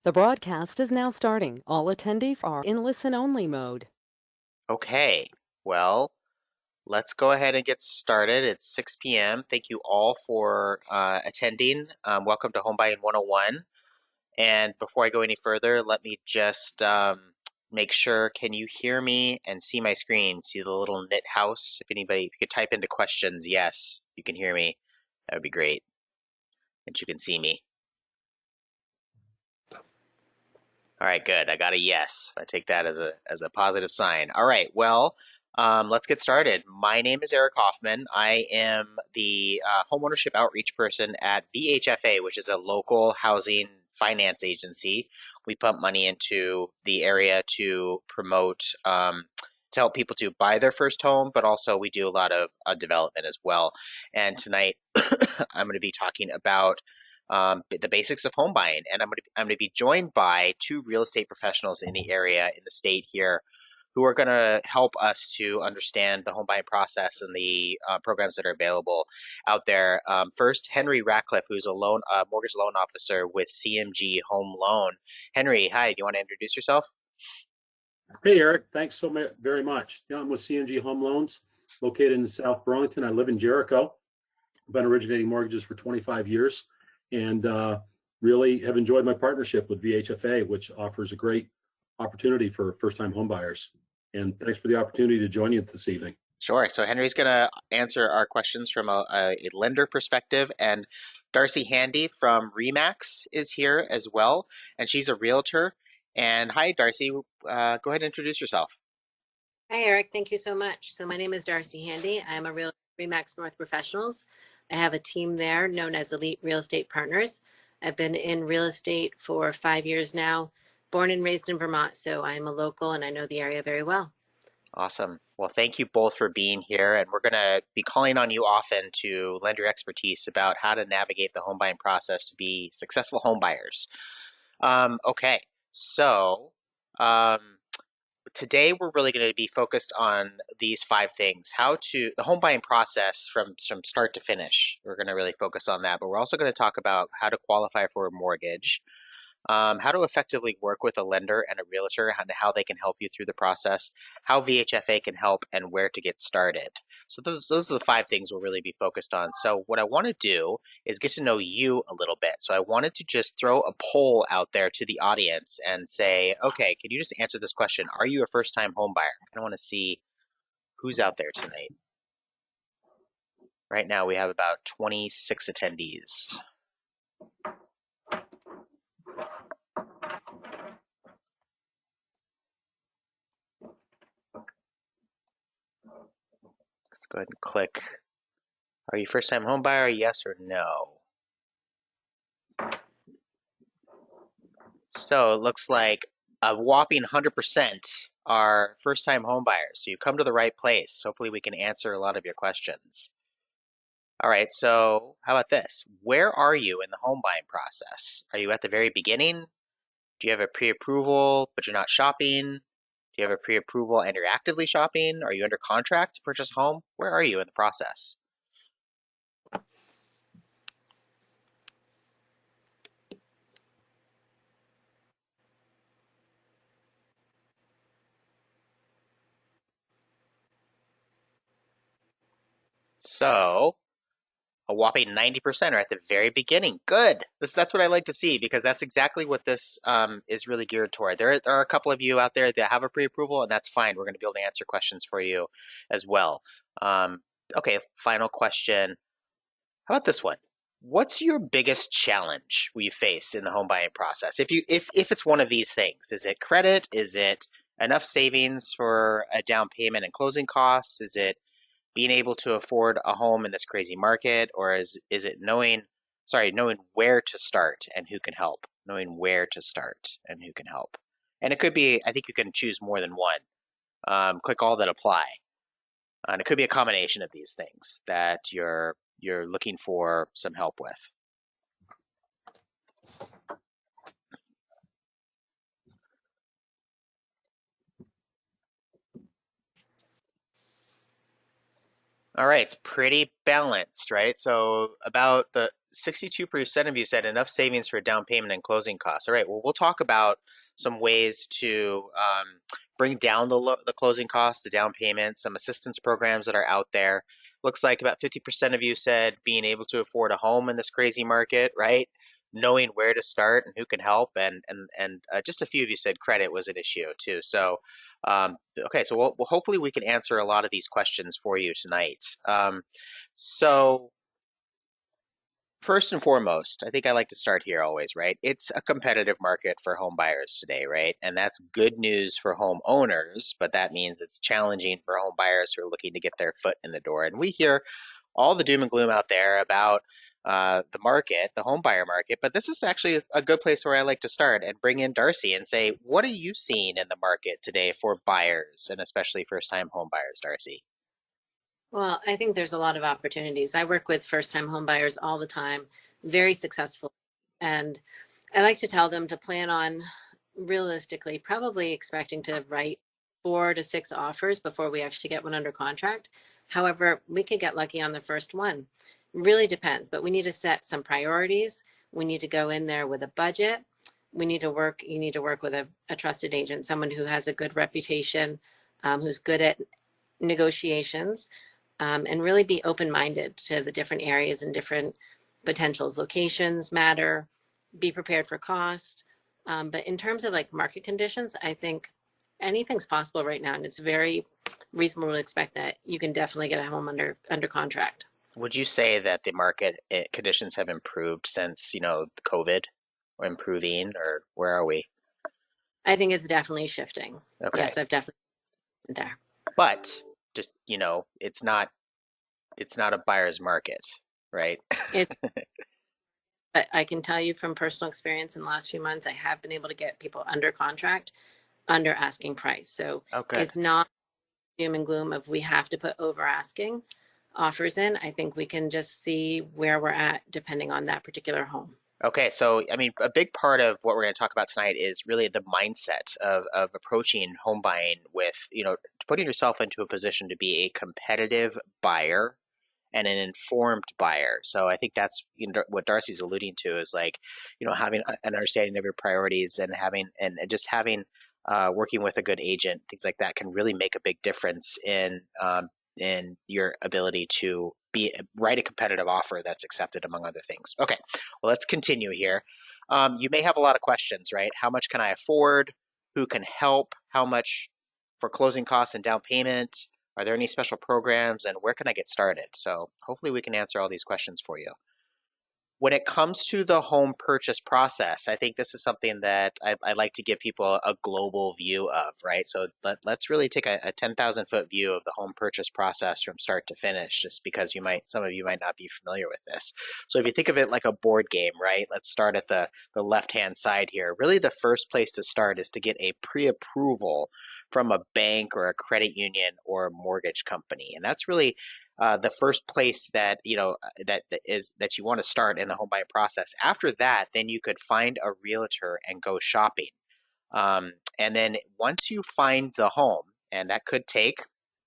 The broadcast is now starting. All attendees are in listen-only mode. Okay, well, let's go ahead and get started. It's 6 p.m. Thank you all for attending. Welcome to Home Buying 101. And before I go any further, let me just make sure, can you hear me and see my screen? See the little knit house? If you could type into questions, yes, you can hear me. That would be great. And you can see me. All right, good. I got a yes. I take that as a positive sign. All right, well, let's get started. My name is Eric Hoffman. I am the homeownership outreach person at VHFA, which is a local housing finance agency. We pump money into the area to promote, to help people to buy their first home, but also we do a lot of development as well. And tonight, I'm going to be talking about the basics of home buying. And I'm going to be joined by two real estate professionals in the area, in the state here, who are going to help us to understand the home buying process and the programs that are available out there. First, Henry Ratcliffe, who's a mortgage loan officer with CMG Home Loan. Henry, hi. Do you want to introduce yourself? Hey, Eric. Thanks so very much. I'm with CMG Home Loans, located in South Burlington. I live in Jericho. I've been originating mortgages for 25 years and really have enjoyed my partnership with VHFA, which offers a great opportunity for first-time home buyers. And thanks for the opportunity to join you this evening. Sure. So Henry's going to answer our questions from a lender perspective, and Darcy Handy from Remax is here as well, and she's a realtor. And hi, Darcy. Go ahead and introduce yourself. Hi, Eric. Thank you so much. So my name is Darcy Handy. I'm a Remax North Professionals. I have a team there known as Elite Real Estate Partners. I've been in real estate for 5 years now, born and raised in Vermont. So I'm a local and I know the area very well. Awesome. Well, thank you both for being here, and we're going to be calling on you often to lend your expertise about how to navigate the home buying process to be successful home buyers. Okay, so um, today we're really going to be focused on these 5 things. The home buying process from start to finish. We're going to really focus on that, but we're also going to talk about how to qualify for a mortgage, how to effectively work with a lender and a realtor, and how they can help you through the process, how VHFA can help, and where to get started. So those are the 5 things we'll really be focused on. So what I want to do is get to know you a little bit. So I wanted to just throw a poll out there to the audience and say, okay, can you just answer this question? Are you a first-time home buyer? I want to see who's out there tonight. Right now we have about 26 attendees. Go ahead and click. Are you first time home buyer? Yes or no? So it looks like a whopping 100% are first time home buyers. So you come to the right place. Hopefully we can answer a lot of your questions. All right, so how about this? Where are you in the home buying process? Are you at the very beginning? Do you have a pre-approval but you're not shopping? Do you have a pre-approval and you're actively shopping? Are you under contract to purchase a home? Where are you in the process? So a whopping 90% are at the very beginning. Good. That's what I like to see, because that's exactly what this is really geared toward. There are a couple of you out there that have a pre-approval, and that's fine. We're going to be able to answer questions for you as well. Okay, final question. How about this one? What's your biggest challenge you face in the home buying process? If it's one of these things, is it credit? Is it enough savings for a down payment and closing costs? Is it being able to afford a home in this crazy market, or is it knowing where to start and who can help? Knowing where to start and who can help. And it could be, I think you can choose more than one. Click all that apply. And it could be a combination of these things that you're looking for some help with. All right, it's pretty balanced, right? So about 62% of you said enough savings for down payment and closing costs. All right, well, we'll talk about some ways to bring down the closing costs, the down payment, some assistance programs that are out there. Looks like about 50% of you said being able to afford a home in this crazy market, right? Knowing where to start and who can help, and just a few of you said credit was an issue too. So, okay, so we'll hopefully we can answer a lot of these questions for you tonight. So first and foremost, I think I like to start here always, right? It's a competitive market for home buyers today, right? And that's good news for home owners, but that means it's challenging for home buyers who are looking to get their foot in the door. And we hear all the doom and gloom out there about the market, the home buyer market, but this is actually a good place where I like to start and bring in Darcy and say, what are you seeing in the market today for buyers and especially first-time home buyers, Darcy? Well, I think there's a lot of opportunities. I work with first-time home buyers all the time, very successful. And I like to tell them to plan on realistically, probably expecting to write 4 to 6 offers before we actually get one under contract. However, we could get lucky on the first one. Really depends, but we need to set some priorities. We need to go in there with a budget. You need to work with a trusted agent, someone who has a good reputation, who's good at negotiations, and really be open-minded to the different areas and different potentials. Locations matter, be prepared for cost. But in terms of like market conditions, I think anything's possible right now. And it's very reasonable to expect that you can definitely get a home under contract. Would you say that the market conditions have improved since, COVID, or improving, or where are we? I think it's definitely shifting. Okay. Yes, I've definitely been there. But just, it's not a buyer's market, right? But I can tell you from personal experience in the last few months, I have been able to get people under contract, under asking price. So it's not doom and gloom of we have to put over asking offers in. I think we can just see where we're at depending on that particular home. Okay, so I mean, a big part of what we're going to talk about tonight is really the mindset of approaching home buying with, putting yourself into a position to be a competitive buyer and an informed buyer. So I think that's what Darcy's alluding to is like, having an understanding of your priorities and just having working with a good agent, things like that can really make a big difference in your ability to write a competitive offer that's accepted, among other things. Okay, well, let's continue here. You may have a lot of questions, right? How much can I afford? Who can help? How much for closing costs and down payment? Are there any special programs, and where can I get started? So hopefully we can answer all these questions for you. When it comes to the home purchase process, I think this is something that I like to give people a global view of, right? So let's really take a 10,000 foot view of the home purchase process from start to finish, just because some of you might not be familiar with this. So if you think of it like a board game, right? Let's start at the left-hand side here. Really the first place to start is to get a pre-approval from a bank or a credit union or a mortgage company. And that's really the first place that you want to start in the home buying process. After that, then you could find a realtor and go shopping. And then once you find the home, and that could take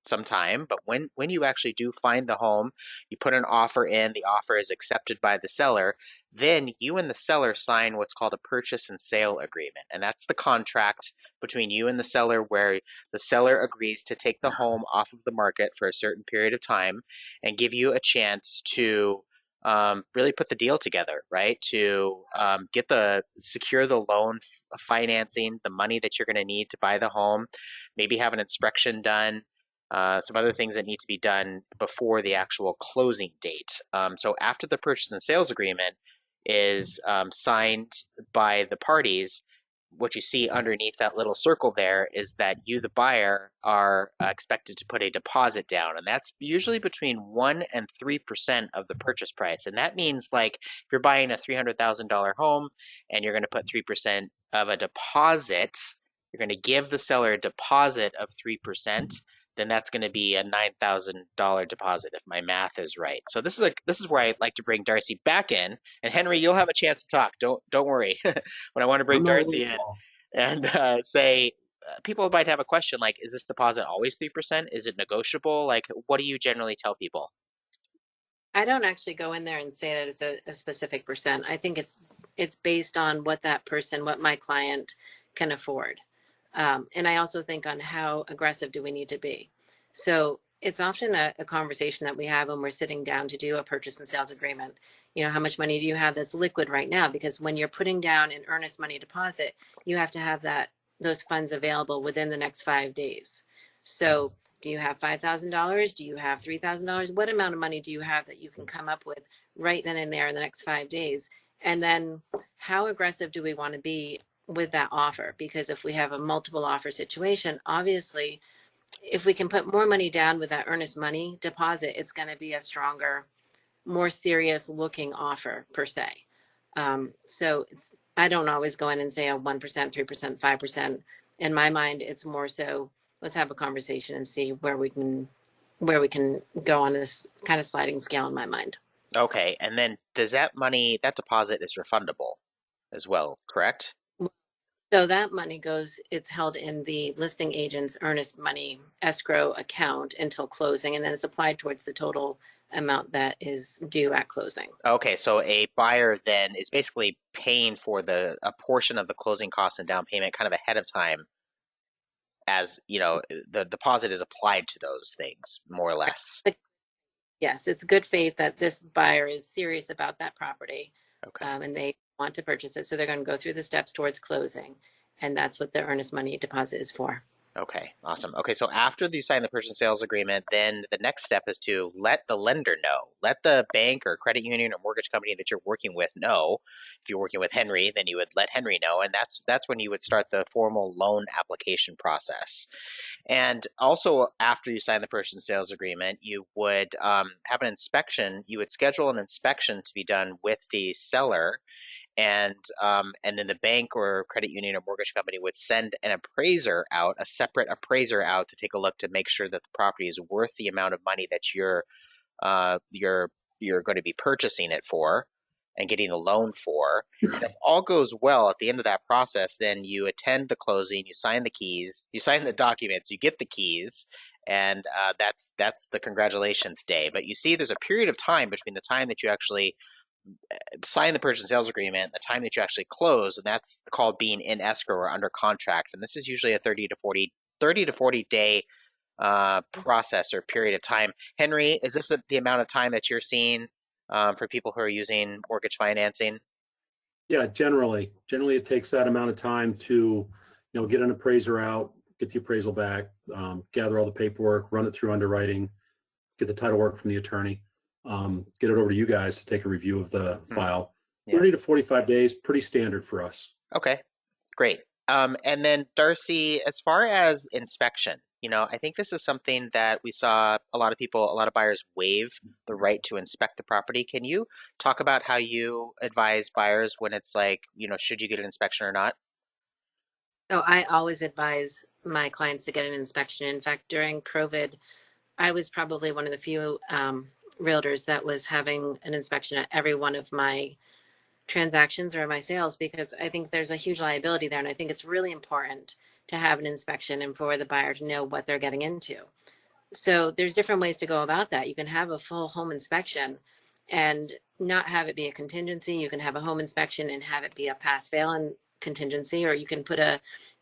some time, but when you actually do find the home, you put an offer in, the offer is accepted by the seller, then you and the seller sign what's called a purchase and sale agreement. And that's the contract between you and the seller where the seller agrees to take the home off of the market for a certain period of time and give you a chance to really put the deal together, right? To secure the loan financing, the money that you're going to need to buy the home, maybe have an inspection done, some other things that need to be done before the actual closing date. So after the purchase and sales agreement is signed by the parties, what you see underneath that little circle there is that you, the buyer, are expected to put a deposit down. And that's usually between 1% and 3% of the purchase price. And that means like if you're buying a $300,000 home and you're going to put 3% of a deposit, you're going to give the seller a deposit of 3%. Then that's going to be a $9,000 deposit if my math is right. So this is where I like to bring Darcy back in, and Henry, you'll have a chance to talk. Don't worry. But I want to bring Darcy in and say people might have a question like, is this deposit always 3%? Is it negotiable? Like, what do you generally tell people? I don't actually go in there and say that it's a specific percent. I think it's based on what that person, what my client can afford. And I also think on how aggressive do we need to be. So it's often a conversation that we have when we're sitting down to do a purchase and sales agreement. You know, how much money do you have that's liquid right now? Because when you're putting down an earnest money deposit, you have to have those funds available within the next 5 days. So do you have $5,000? Do you have $3,000? What amount of money do you have that you can come up with right then and there in the next 5 days? And then how aggressive do we want to be with that offer? Because if we have a multiple offer situation, obviously, if we can put more money down with that earnest money deposit, it's going to be a stronger, more serious looking offer per se. So I don't always go in and say a 1%, 3%, 5%. In my mind, it's more so let's have a conversation and see where we can go on this kind of sliding scale in my mind. Okay, and then does that money, that deposit is refundable as well, correct? So that money it's held in the listing agent's earnest money escrow account until closing, and then it's applied towards the total amount that is due at closing. Okay, so a buyer then is basically paying for a portion of the closing costs and down payment kind of ahead of time, as you know, the deposit is applied to those things more or less. Yes, it's good faith that this buyer is serious about that property, Okay. and they want to purchase it. So they're going to go through the steps towards closing, and that's what the earnest money deposit is for. Okay, awesome. Okay, so after you sign the purchase and sales agreement, then the next step is to let the lender know. Let the bank or credit union or mortgage company that you're working with know. If you're working with Henry, then you would let Henry know, and that's when you would start the formal loan application process. And also, after you sign the purchase and sales agreement, you would have an inspection. You would schedule an inspection to be done with the seller, and then the bank or credit union or mortgage company would send an appraiser out, a separate appraiser out to take a look to make sure that the property is worth the amount of money that you're going to be purchasing it for and getting the loan for. And if all goes well at the end of that process, then you attend the closing, you sign the keys, you sign the documents, you get the keys, and that's the congratulations day. But you see, there's a period of time between the time that you actually sign the purchase and sales agreement, the time that you actually close, and that's called being in escrow or under contract. And this is usually a 30 to 40 day process or period of time. Henry, is this the amount of time that you're seeing for people who are using mortgage financing? Yeah, generally it takes that amount of time to, get an appraiser out, get the appraisal back, gather all the paperwork, run it through underwriting, get the title work from the attorney, get it over to you guys to take a review of the file. Yeah. 30 to 45 days, pretty standard for us. Okay, great. And then Darcy, as far as inspection, I think this is something that we saw a lot of buyers waive the right to inspect the property. Can you talk about how you advise buyers when it's like, should you get an inspection or not? So I always advise my clients to get an inspection. In fact, during COVID, I was probably one of the few realtors that was having an inspection at every one of my transactions or my sales, because I think there's a huge liability there. And I think it's really important to have an inspection and for the buyer to know what they're getting into. So there's different ways to go about that. You can have a full home inspection and not have it be a contingency. You can have a home inspection and have it be a pass fail and contingency, or you can put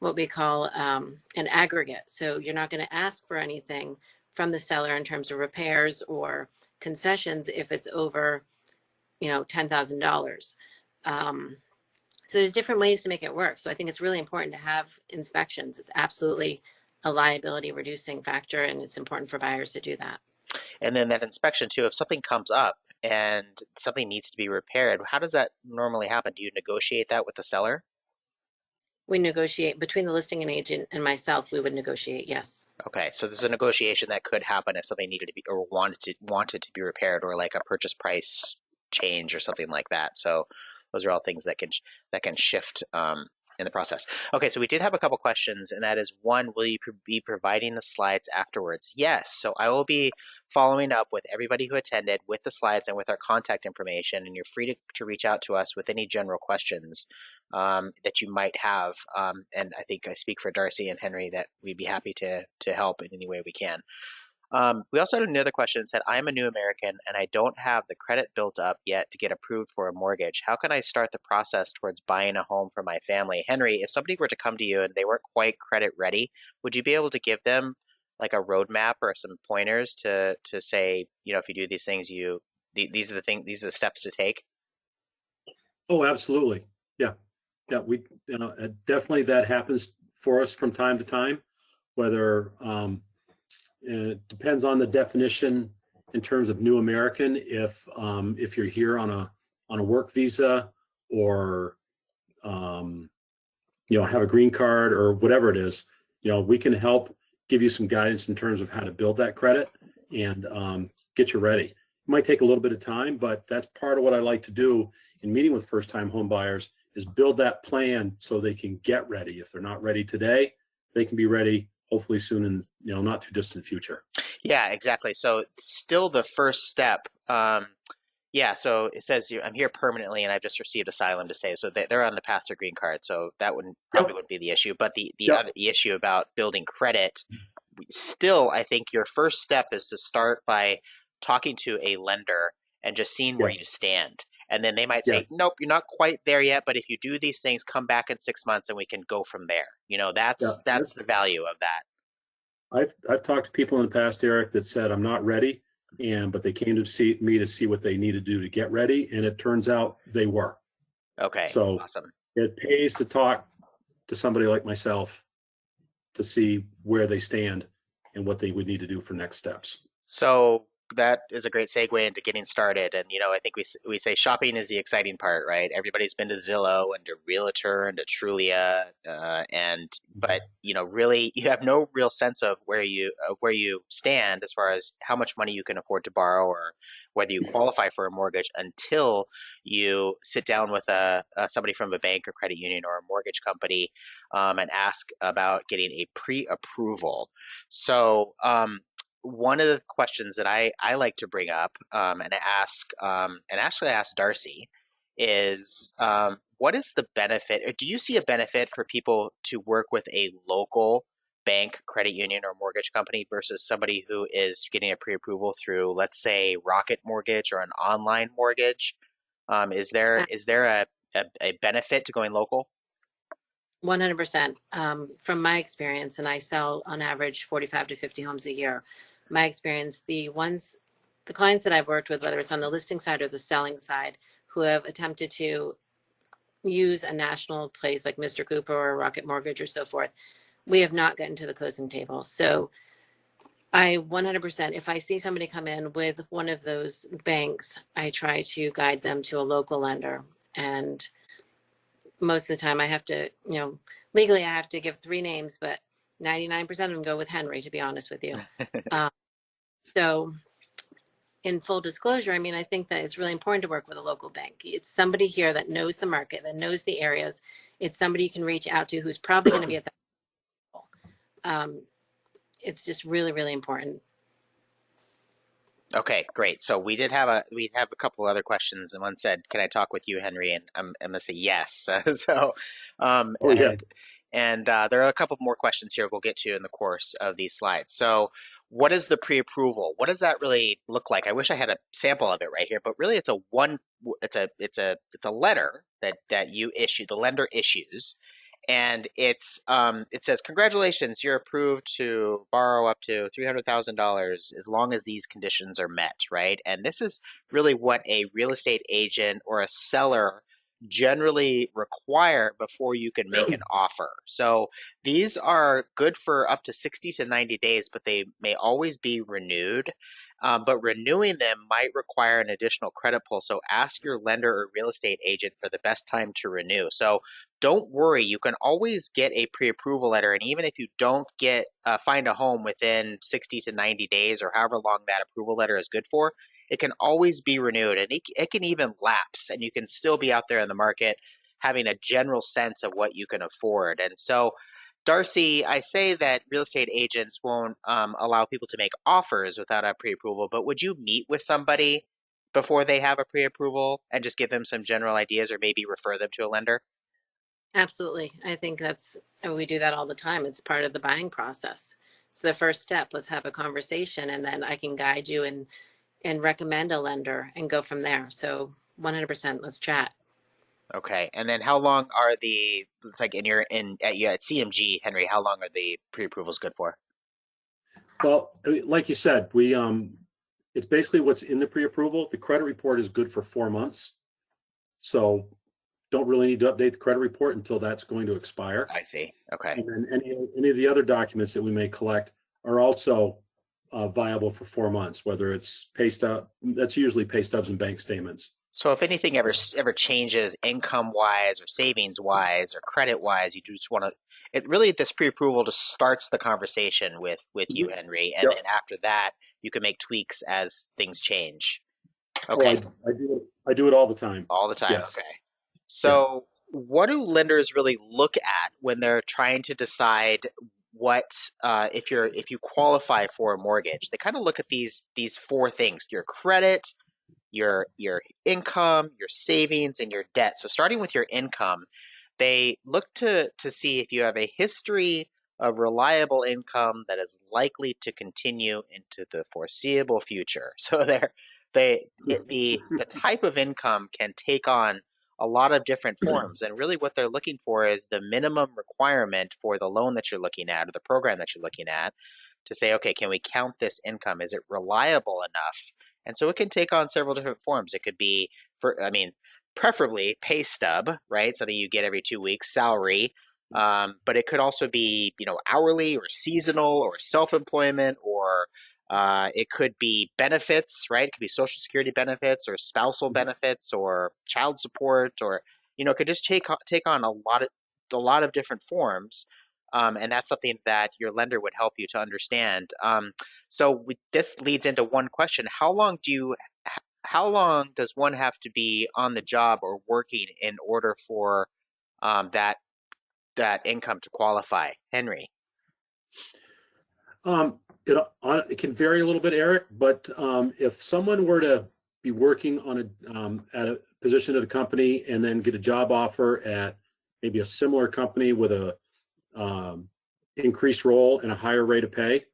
what we call an aggregate. So you're not going to ask for anything from the seller in terms of repairs or concessions if it's over, $10,000. So there's different ways to make it work. So I think it's really important to have inspections. It's absolutely a liability reducing factor, and it's important for buyers to do that. And then that inspection too, if something comes up and something needs to be repaired, how does that normally happen? Do you negotiate that with the seller? We negotiate between the listing agent and myself. We would negotiate, yes. Okay, so there's a negotiation that could happen if something needed to be or wanted to be repaired, or like a purchase price change or something like that. So those are all things that can shift in the process. Okay, so we did have a couple questions, and that is one, will you be providing the slides afterwards? Yes, so I will be following up with everybody who attended with the slides and with our contact information, and you're free to reach out to us with any general questions that you might have. And I think I speak for Darcy and Henry that we'd be happy to help in any way we can. We also had another question that said, I'm a new American and I don't have the credit built up yet to get approved for a mortgage. How can I start the process towards buying a home for my family? Henry, if somebody were to come to you and they weren't quite credit ready, would you be able to give them like a roadmap or some pointers to say, if you do these things, these are the things, these are the steps to take? Oh, absolutely. Yeah. Yeah. Definitely that happens for us from time to time, whether it depends on the definition in terms of new American. If you're here on a work visa or have a green card or whatever it is, we can help give you some guidance in terms of how to build that credit and get you ready. It might take a little bit of time, but that's part of what I like to do in meeting with first-time home buyers is build that plan so they can get ready. If they're not ready today, they can be ready hopefully soon in not too distant future. Yeah, exactly. So still the first step. Yeah, so it says I'm here permanently and I've just received asylum to stay. So they're on the path to green card. So that probably wouldn't be the issue. But the Yep. other the issue about building credit, still, I think your first step is to start by talking to a lender and just seeing where Yeah. you stand. And then they might Yeah. say, nope, you're not quite there yet, but if you do these things, come back in 6 months and we can go from there. That's Yeah. the value of that. I've talked to people in the past, Eric, that said I'm not ready, but they came to see me to see what they need to do to get ready, and it turns out they were. Okay, So awesome. it pays to talk to somebody like myself to see where they stand and what they would need to do for next steps. So that is a great segue into getting started. And I think we say shopping is the exciting part, right? Everybody's been to Zillow and to Realtor and to Trulia, but really you have no real sense of where you stand as far as how much money you can afford to borrow or whether you qualify for a mortgage until you sit down with somebody from a bank or credit union or a mortgage company and ask about getting a pre-approval. So one of the questions that I like to bring up and ask, and actually I asked Darcy, is what is the benefit, or do you see a benefit for people to work with a local bank, credit union, or mortgage company versus somebody who is getting a pre-approval through, let's say, Rocket Mortgage or an online mortgage? Is there a benefit to going local? 100%. From my experience, and I sell on average 45 to 50 homes a year. My experience, the clients that I've worked with, whether it's on the listing side or the selling side, who have attempted to use a national place like Mr. Cooper or Rocket Mortgage or so forth, we have not gotten to the closing table. So I 100%, if I see somebody come in with one of those banks, I try to guide them to a local lender. And most of the time I have to, legally I have to give 3 names, but 99% of them go with Henry, to be honest with you. So in full disclosure, I think that it's really important to work with a local bank. It's somebody here that knows the market, that knows the areas. It's somebody you can reach out to who's probably going to be at that level. It's just really, really important. Okay, great. So we have a couple other questions, and one said, "Can I talk with you, Henry?" And I'm gonna say yes. So, Oh, yeah. and there are a couple more questions here we'll get to in the course of these slides. So, what is the pre-approval? What does that really look like? I wish I had a sample of it right here, but really, it's a letter that you issue, the lender issues, and it says, congratulations, you're approved to borrow up to $300,000 as long as these conditions are met, right? And this is really what a real estate agent or a seller generally require before you can make an offer. So these are good for up to 60 to 90 days, but they may always be renewed. But renewing them might require an additional credit pull. So ask your lender or real estate agent for the best time to renew. So don't worry, you can always get a pre-approval letter. And even if you don't find a home within 60 to 90 days or however long that approval letter is good for, it can always be renewed, and it can even lapse, and you can still be out there in the market having a general sense of what you can afford. And so, Darcy, I say that real estate agents won't allow people to make offers without a pre-approval, but would you meet with somebody before they have a pre-approval and just give them some general ideas or maybe refer them to a lender? Absolutely. I think we do that all the time. It's part of the buying process. It's the first step. Let's have a conversation, and then I can guide you and recommend a lender and go from there. So 100%, let's chat. Okay. And then how long are the like in your in at you at CMG, Henry, how long are the pre-approvals good for? Well, like you said, we it's basically what's in the pre-approval. The credit report is good for 4 months. So don't really need to update the credit report until that's going to expire. I see. Okay. And then any of the other documents that we may collect are also viable for 4 months, whether it's pay stub, that's usually pay stubs and bank statements. So if anything ever changes income wise or savings wise or credit wise, you just want to it really this pre-approval just starts the conversation with you, Henry, and Yep. then after that you can make tweaks as things change. Oh, Okay. I do it all the time. All the time. Yes. Okay. So what do lenders really look at when they're trying to decide what if you qualify for a mortgage? They kind of look at these four things: your credit, your income, your savings, and your debt. So starting with your income, they look to see if you have a history of reliable income that is likely to continue into the foreseeable future. So the type of income can take on a lot of different forms. And really what they're looking for is the minimum requirement for the loan that you're looking at or the program that you're looking at to say, okay, can we count this income? Is it reliable enough? And so it can take on several different forms. It could be, preferably pay stub, right? Something you get every 2 weeks, salary. But it could also be, hourly or seasonal or self-employment or it could be benefits, right? It could be Social Security benefits or spousal benefits or child support, or it could just take on a lot of different forms, and that's something that your lender would help you to understand. This leads into one question: how long does one have to be on the job or working in order for that income to qualify, Henry? It can vary a little bit, Eric, but if someone were to be working on at a position at a company and then get a job offer at maybe a similar company with a increased role and a higher rate of pay,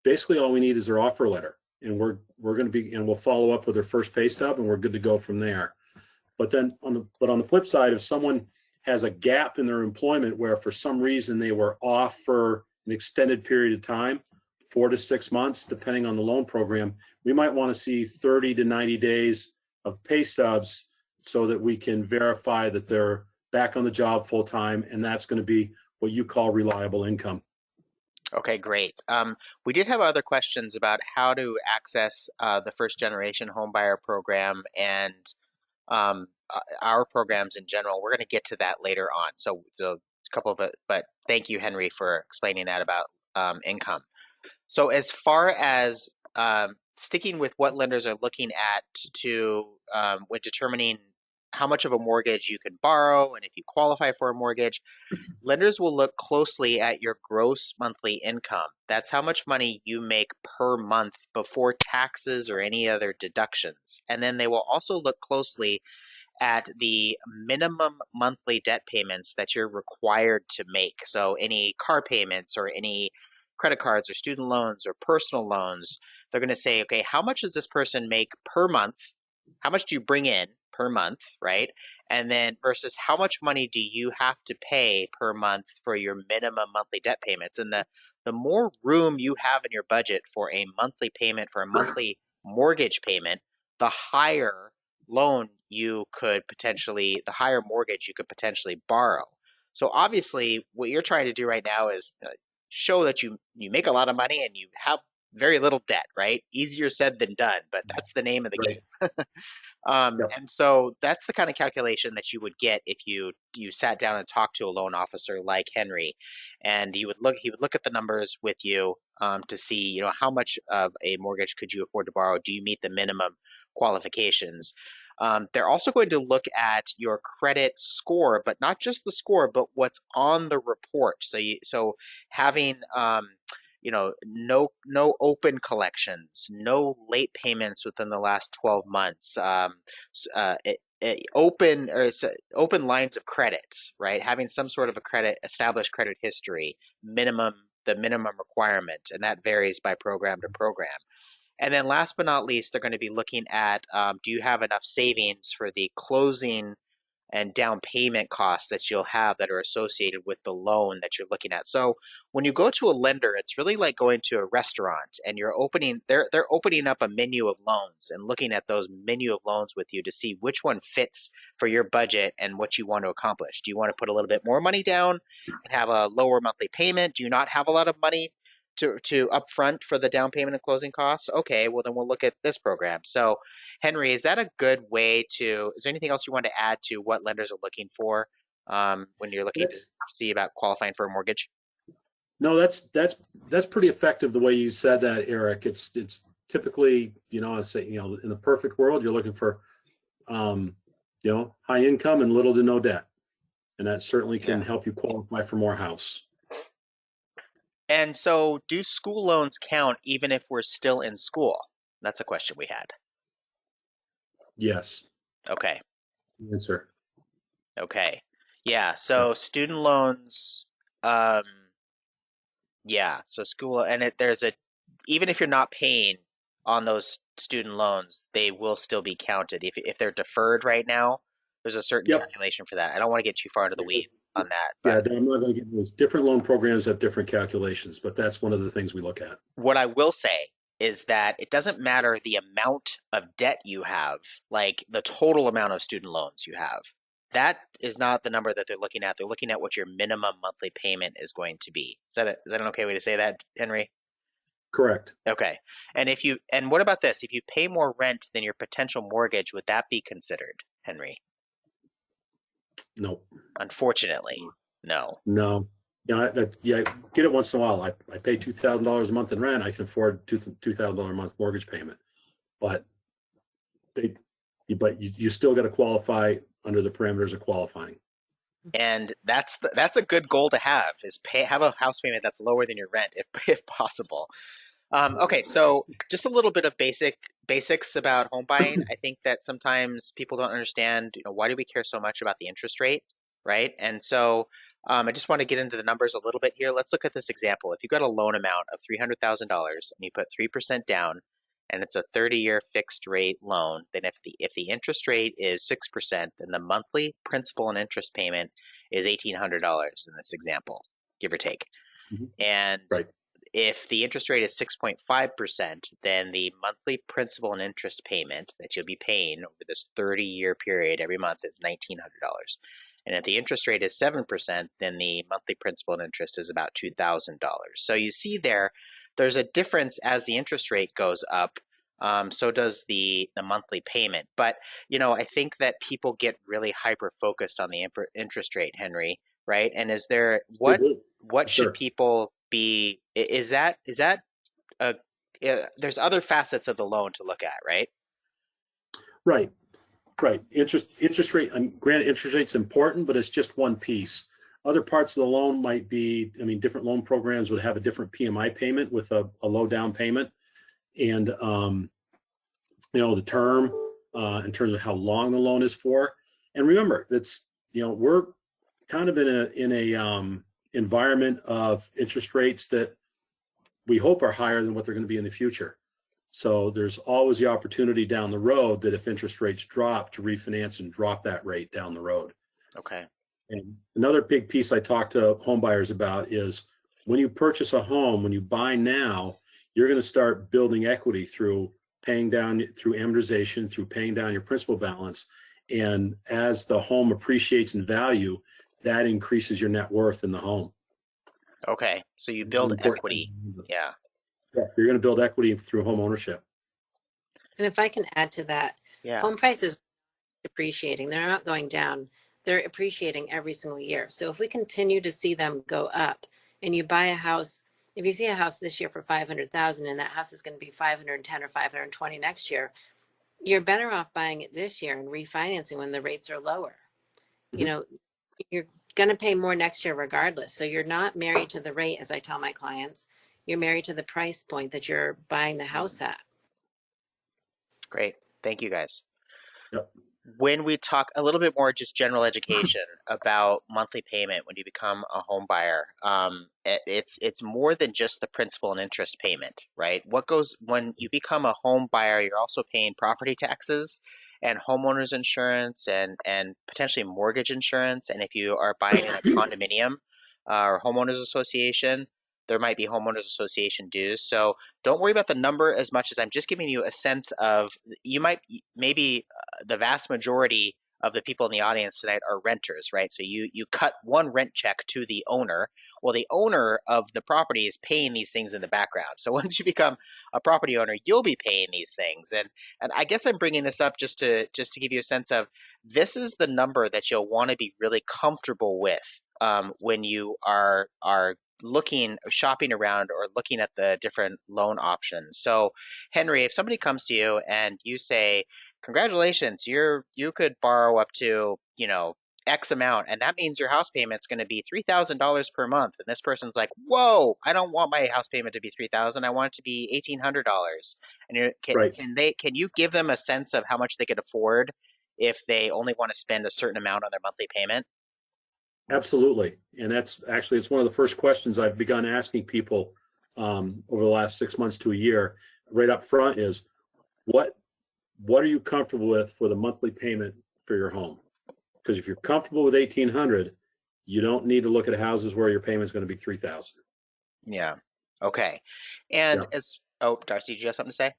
basically all we need is their offer letter, and we're going to be, and we'll follow up with their first pay stub, and we're good to go from there. But then on the flip side, if someone has a gap in their employment where for some reason they were off for an extended period of time, 4 to 6 months, depending on the loan program, we might want to see 30 to 90 days of pay stubs so that we can verify that they're back on the job full time, and that's going to be what you call reliable income. Okay, great. We did have other questions about how to access the first generation homebuyer program and our programs in general. We're going to get to that later on. So a couple of it, but thank you, Henry, for explaining that about income. So as far as sticking with what lenders are looking at to when determining how much of a mortgage you can borrow and if you qualify for a mortgage, lenders will look closely at your gross monthly income. That's how much money you make per month before taxes or any other deductions. And then they will also look closely at the minimum monthly debt payments that you're required to make. So any car payments or any credit cards or student loans or personal loans, they're going to say, okay, how much does this person make per month? How much do you bring in per month, right? And then versus how much money do you have to pay per month for your minimum monthly debt payments? And the more room you have in your budget for a monthly payment, for a monthly mortgage payment, the higher loan you could potentially, the higher mortgage you could potentially borrow. So obviously what you're trying to do right now is show that you make a lot of money and you have very little debt, right? Easier said than done, but that's the name of the game. Yep. And so that's the kind of calculation that you would get if you sat down and talked to a loan officer like Henry, and he would look at the numbers with you to see, how much of a mortgage could you afford to borrow? Do you meet the minimum qualifications? They're also going to look at your credit score, but not just the score, but what's on the report. So having no open collections, no late payments within the last 12 months, open lines of credit, right? Having some sort of established credit history, minimum the minimum requirement, and that varies by program to program. And then last but not least, they're going to be looking at, do you have enough savings for the closing and down payment costs that you'll have that are associated with the loan that you're looking at. So when you go to a lender, it's really like going to a restaurant and they're opening up a menu of loans and looking at those menu of loans with you to see which one fits for your budget and what you want to accomplish. Do you want to put a little bit more money down and have a lower monthly payment? Do you not have a lot of money to upfront for the down payment and closing costs? Okay, well then we'll look at this program. So Henry, is that a good way is there anything else you want to add to what lenders are looking for when you're looking to see about qualifying for a mortgage? No, that's pretty effective the way you said that, Eric. It's typically, I say, in the perfect world, you're looking for, high income and little to no debt. And that certainly can help you qualify for more house. And so do school loans count even if we're still in school? That's a question we had. Yes. Okay. Answer. Okay. Yeah. So student loans, so school, and even if you're not paying on those student loans, they will still be counted. If they're deferred right now, there's a certain calculation for that. I don't want to get too far into the weeds on that. But I'm not going to get those. Different loan programs have different calculations, but that's one of the things we look at. What I will say is that it doesn't matter the amount of debt you have, like the total amount of student loans you have. That is not the number that they're looking at. They're looking at what your minimum monthly payment is going to be. Is that an okay way to say that, Henry? Correct. Okay. And what about this? If you pay more rent than your potential mortgage, would that be considered, Henry? No. Unfortunately, no. No. I get it once in a while. I pay $2,000 a month in rent. I can afford $2,000 a month mortgage payment, but you still got to qualify under the parameters of qualifying. And that's a good goal to have, is have a house payment that's lower than your rent if possible. Okay, so just a little bit of basics about home buying. I think that sometimes people don't understand, why do we care so much about the interest rate, right? And so I just want to get into the numbers a little bit here. Let's look at this example. If you got a loan amount of $300,000 and you put 3% down, and it's a 30-year fixed rate loan, then if the interest rate is 6%, then the monthly principal and interest payment is $1,800 in this example, give or take. Mm-hmm. And if the interest rate is 6.5%, then the monthly principal and interest payment that you'll be paying over this 30-year period every month is $1,900. And if the interest rate is 7%, then the monthly principal and interest is about $2,000. So you see there's a difference as the interest rate goes up. So does the monthly payment. But, I think that people get really hyper-focused on the interest rate, Henry, right? And what should people be, is that there's other facets of the loan to look at, right? Right. Interest rate, granted, interest rate's important, but it's just one piece. Other parts of the loan might be, different loan programs would have a different PMI payment with a low down payment. And, the term in terms of how long the loan is for. And remember, that's, we're kind of in a environment of interest rates that we hope are higher than what they're going to be in the future. So there's always the opportunity down the road that if interest rates drop, to refinance and drop that rate down the road. Okay. And another big piece I talk to home buyers about is when you purchase a home, when you buy now, you're going to start building equity through paying down, through amortization, through paying down your principal balance. And as the home appreciates in value, that increases your net worth in the home. Okay. So you build equity. Yeah. You're going to build equity through home ownership. And if I can add to that, home prices are appreciating. They're not going down. They're appreciating every single year. So if we continue to see them go up, and you buy a house, if you see a house this year for $500,000 and that house is going to be $510,000 or $520,000 next year, you're better off buying it this year and refinancing when the rates are lower. Mm-hmm. You're going to pay more next year regardless. So you're not married to the rate, as I tell my clients. You're married to the price point that you're buying the house at. Great. Thank you, guys. Yep. when we talk a little bit more just general education about monthly payment when you become a home buyer, it's more than just the principal and interest payment, right? What goes when you become a home buyer, you're also paying property taxes and homeowners insurance and potentially mortgage insurance. And if you are buying in a condominium or homeowners association, there might be homeowners association dues. So don't worry about the number as much as I'm just giving you a sense of you might maybe the vast majority of the people in the audience tonight are renters, right? So you cut one rent check to the owner. Well, the owner of the property is paying these things in the background. So once you become a property owner, you'll be paying these things. And I guess I'm bringing this up just to give you a sense of this is the number that you'll want to be really comfortable with when you are shopping around or looking at the different loan options. So Henry, if somebody comes to you and you say, congratulations, you could borrow up to, X amount, and that means your house payment's going to be $3,000 per month. And this person's like, whoa, I don't want my house payment to be 3,000. I want it to be $1,800. And Right. can you give them a sense of how much they could afford if they only want to spend a certain amount on their monthly payment? Absolutely. And it's one of the first questions I've begun asking people over the last 6 months to a year right up front is what are you comfortable with for the monthly payment for your home? Because if you're comfortable with 1,800, you don't need to look at houses where your payment's going to be 3,000. Yeah. Okay. And Yeah. Darcy, did you have something to say?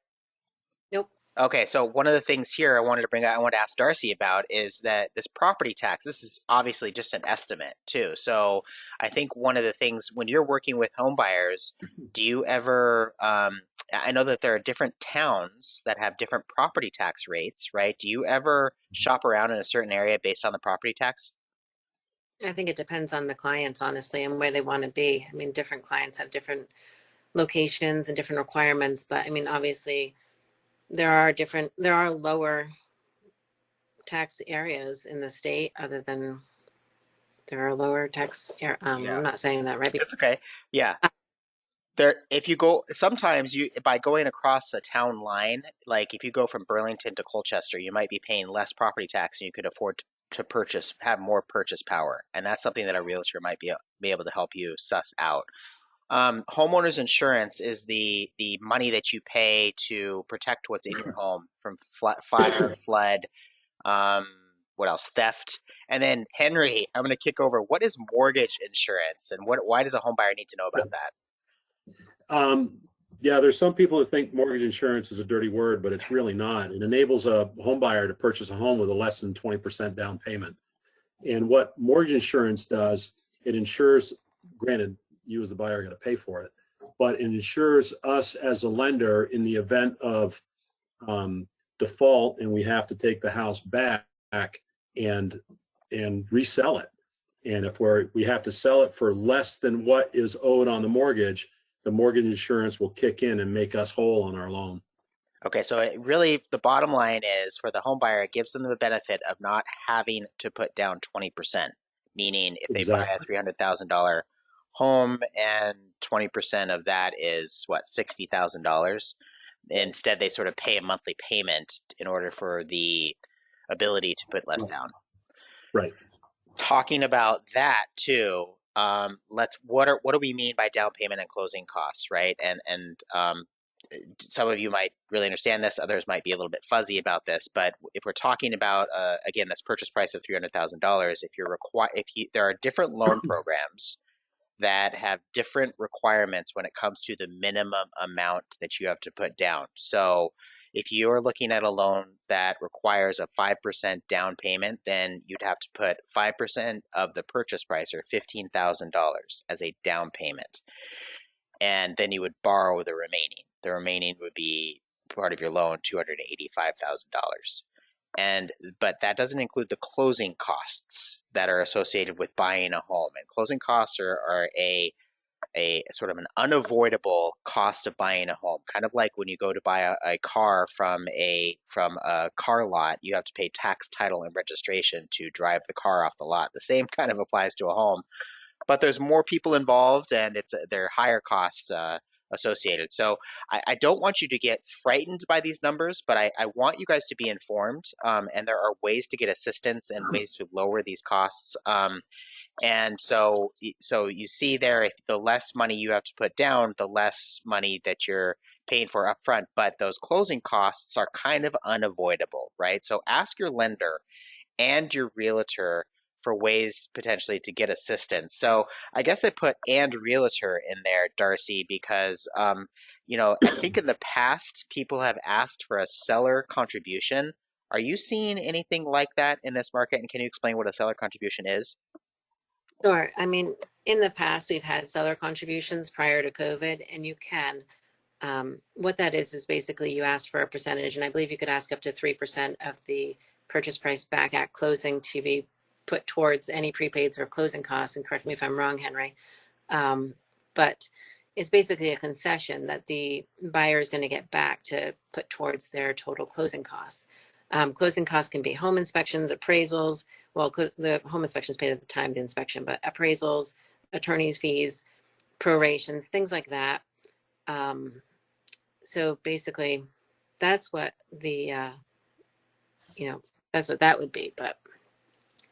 Nope. Okay, so one of the things here I wanted to ask Darcy about is that this property tax, this is obviously just an estimate too. So I think one of the things when you're working with home buyers, do you ever, I know that there are different towns that have different property tax rates, right? Do you ever shop around in a certain area based on the property tax? I think it depends on the clients, honestly, and where they want to be. I mean, different clients have different locations and different requirements, but I mean, obviously, there are lower tax areas in the state other than there are lower tax. Yeah, I'm not saying that right. it's okay. Yeah. If you go, sometimes by going across a town line, like if you go from Burlington to Colchester, you might be paying less property tax and you could afford to have more purchase power. And that's something that a realtor might be able to help you suss out. Homeowners insurance is the money that you pay to protect what's in your home from fire, flood, um, what else? Theft. And then Henry, I'm going to kick over. What is mortgage insurance, and why does a home buyer need to know about that? Yeah, there's some people that think mortgage insurance is a dirty word, but it's really not. It enables a home buyer to purchase a home with a less than 20% down payment. And what mortgage insurance does, it insures, granted, you as the buyer are going to pay for it, but it insures us as a lender in the event of default and we have to take the house back and resell it. And if we have to sell it for less than what is owed on the mortgage insurance will kick in and make us whole on our loan. Okay, so really the bottom line is for the home buyer, it gives them the benefit of not having to put down 20%, meaning if they buy a $300,000 home and 20% of that is what, $60,000, instead they sort of pay a monthly payment in order for the ability to put less down. Right. Talking about that too, what do we mean by down payment and closing costs, right? And some of you might really understand this, others might be a little bit fuzzy about this, but if we're talking about again this purchase price of $300,000, there are different loan programs that have different requirements when it comes to the minimum amount that you have to put down. So if you're looking at a loan that requires a 5% down payment, then you'd have to put 5% of the purchase price, or $15,000, as a down payment. And then you would borrow the remaining. The remaining would be part of your loan, $285,000. But that doesn't include the closing costs that are associated with buying a home. And closing costs are a sort of an unavoidable cost of buying a home. Kind of like when you go to buy a car from a car lot, you have to pay tax, title, and registration to drive the car off the lot. The same kind of applies to a home, but there's more people involved, and they're higher cost associated. So I don't want you to get frightened by these numbers, but I want you guys to be informed. And there are ways to get assistance and ways to lower these costs. And so you see there, if the less money you have to put down, the less money that you're paying for upfront, but those closing costs are kind of unavoidable, right? So ask your lender and your realtor for ways potentially to get assistance. So I guess I put and realtor in there, Darcy, because I think in the past people have asked for a seller contribution. Are you seeing anything like that in this market? And can you explain what a seller contribution is? Sure. I mean, in the past, we've had seller contributions prior to COVID, and you can. What that is basically you ask for a percentage, and I believe you could ask up to 3% of the purchase price back at closing to be put towards any prepaids or closing costs. And correct me if I'm wrong, Henry. But it's basically a concession that the buyer is going to get back to put towards their total closing costs. Closing costs can be home inspections, appraisals. Well, the home inspection is paid at the time of the inspection, but appraisals, attorney's fees, prorations, things like that. So basically, that's what that's what that would be. But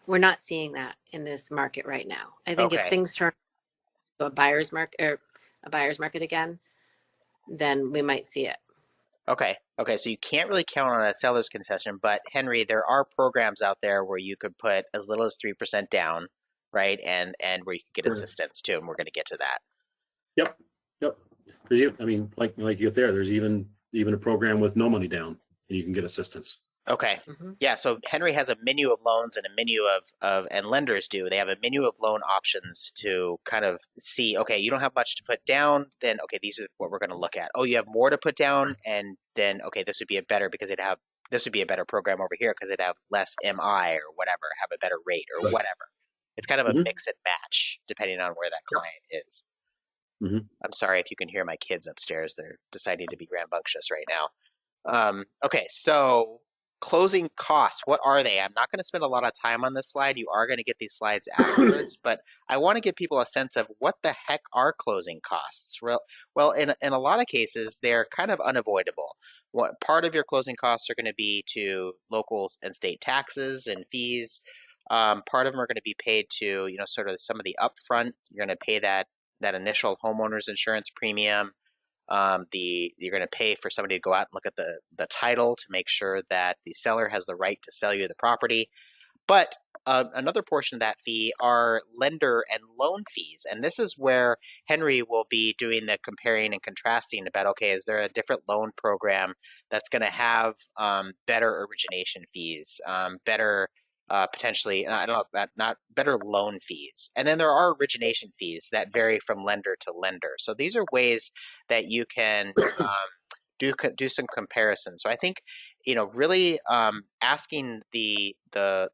we're not seeing that in this market right now. I think if Okay. things turn to a buyer's market again, then we might see it. Okay. So you can't really count on a seller's concession, but Henry, there are programs out there where you could put as little as 3% down, right? And where you could get assistance too, and we're going to get to that. Yep. There's, I mean, like you get there. There's even a program with no money down, and you can get assistance. Okay. Mm-hmm. Yeah. So Henry has a menu of loans and a menu and lenders do. They have a menu of loan options to kind of see, okay, you don't have much to put down, then okay, these are what we're going to look at. Oh, you have more to put down, and then okay, this would be a better program over here because it'd have less MI or whatever, have a better rate or whatever. It's kind of a mix and match depending on where that client is. Mm-hmm. I'm sorry if you can hear my kids upstairs. They're deciding to be rambunctious right now. Okay, so closing costs, what are they? I'm not going to spend a lot of time on this slide. You are going to get these slides afterwards, but I want to give people a sense of what the heck are closing costs. Well, in a lot of cases, they're kind of unavoidable. What part of your closing costs are going to be to local and state taxes and fees. Part of them are going to be paid to, sort of some of the upfront. You're going to pay that initial homeowner's insurance premium. You're going to pay for somebody to go out and look at the title to make sure that the seller has the right to sell you the property. But another portion of that fee are lender and loan fees. And this is where Henry will be doing the comparing and contrasting about, okay, is there a different loan program that's going to have better origination fees, better potentially, I don't know, not better loan fees. And then there are origination fees that vary from lender to lender. So these are ways that you can do some comparisons. So I think, really asking the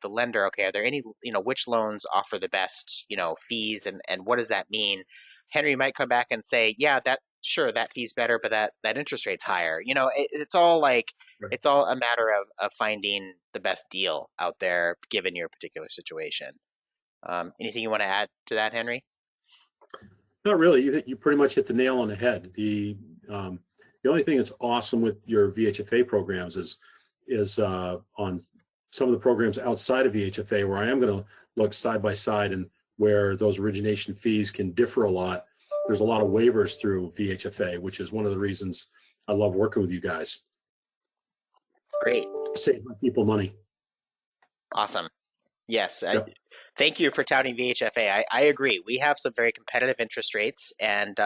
lender, okay, are there any, which loans offer the best, fees and what does that mean? Henry might come back and say, yeah, sure, that fee's better, but that interest rate's higher. It's all like, it's all a matter of finding the best deal out there given your particular situation. Anything you want to add to that, Henry? Not really. You pretty much hit the nail on the head. The only thing that's awesome with your VHFA programs is on some of the programs outside of VHFA where I am going to look side by side and where those origination fees can differ a lot. There's a lot of waivers through VHFA, which is one of the reasons I love working with you guys. Great. Save my people money. Awesome. Yes. Yep. Thank you for touting VHFA. I agree. We have some very competitive interest rates, and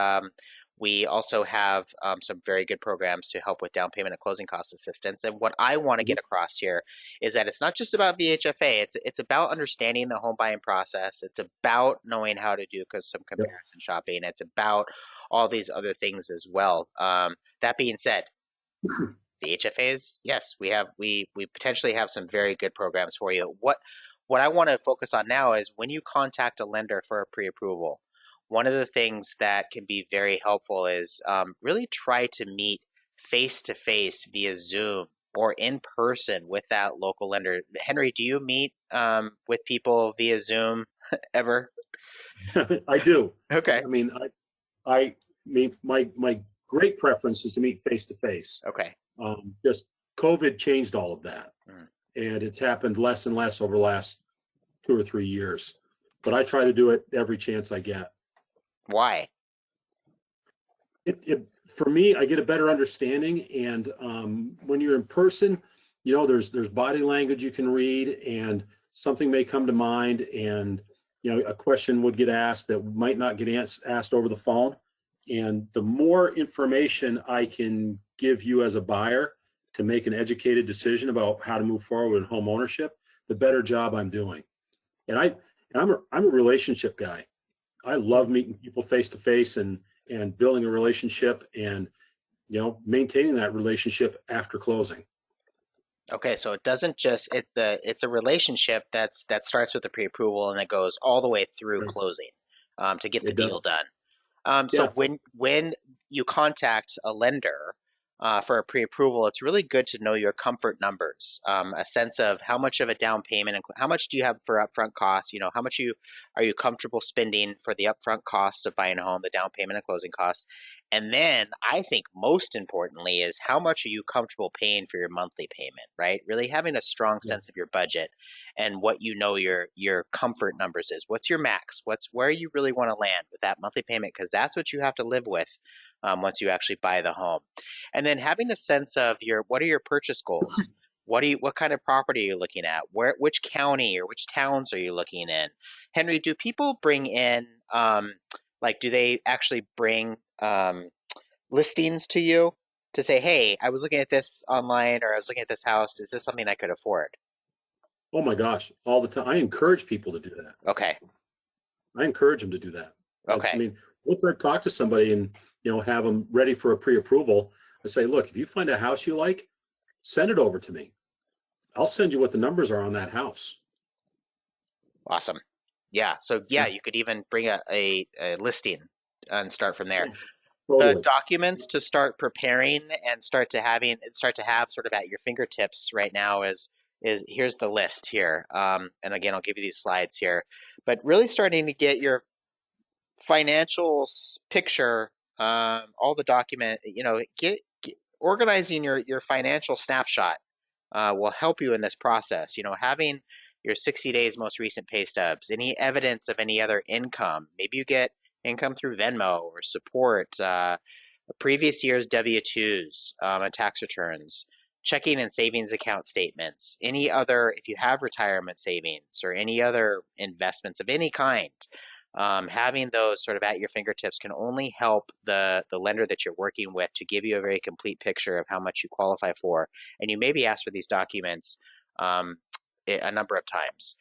we also have some very good programs to help with down payment and closing cost assistance. And what I want to get across here is that it's not just about VHFA. It's about understanding the home buying process. It's about knowing how to do some comparison shopping. It's about all these other things as well. That being said, VHFAs, yes, we potentially have some very good programs for you. What I want to focus on now is when you contact a lender for a pre-approval, one of the things that can be very helpful is really try to meet face-to-face via Zoom or in person with that local lender. Henry, do you meet with people via Zoom ever? I do. Okay. I mean, I my great preference is to meet face to face. Okay. Just COVID changed all of that, and it's happened less and less over the last 2 or 3 years. But I try to do it every chance I get. Why? For me, I get a better understanding, and when you're in person, there's body language you can read, and something may come to mind, and a question would get asked that might not get asked over the phone. And the more information I can give you as a buyer to make an educated decision about how to move forward in home ownership, the better job I'm doing. And I'm a relationship guy. I love meeting people face to face and building a relationship and maintaining that relationship after closing. Okay, so it doesn't just it's a relationship that starts with the pre-approval and it goes all the way through closing to get the deal done. So when you contact a lender for a pre-approval, it's really good to know your comfort numbers, a sense of how much of a down payment, how much do you have for upfront costs, how much are you comfortable spending for the upfront cost of buying a home, the down payment and closing costs. And then I think most importantly is how much are you comfortable paying for your monthly payment, right? Really having a strong sense of your budget and what your comfort numbers is. What's your max? Where you really want to land with that monthly payment? Because that's what you have to live with once you actually buy the home. And then having a sense of what are your purchase goals? What kind of property are you looking at? Which county or which towns are you looking in? Henry, do people bring in do they actually bring listings to you to say, hey, I was looking at this online or I was looking at this house. Is this something I could afford? Oh my gosh, all the time. I encourage people to do that. Okay. I encourage them to do that. Okay. Once I talk to somebody and have them ready for a pre-approval, I say, look, if you find a house you like, send it over to me. I'll send you what the numbers are on that house. Awesome. Yeah. So you could even bring a listing and start from there. Totally. The documents to start preparing and start to have sort of at your fingertips right now is here's the list here. And again, I'll give you these slides here, but really starting to get your financial picture, all the document, organizing your financial snapshot will help you in this process. Having your 60 days most recent pay stubs, any evidence of any other income. Maybe you get income through Venmo or support, previous year's W-2s and tax returns, checking and savings account statements, any other, if you have retirement savings or any other investments of any kind. Having those sort of at your fingertips can only help the lender that you're working with to give you a very complete picture of how much you qualify for. And you may be asked for these documents a number of times.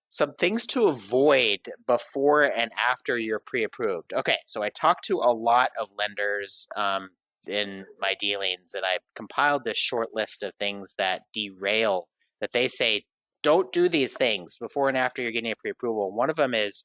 Some things to avoid before and after you're pre-approved. Okay, so I talked to a lot of lenders in my dealings, and I compiled this short list of things that derail, that they say, don't do these things before and after you're getting a pre-approval. One of them is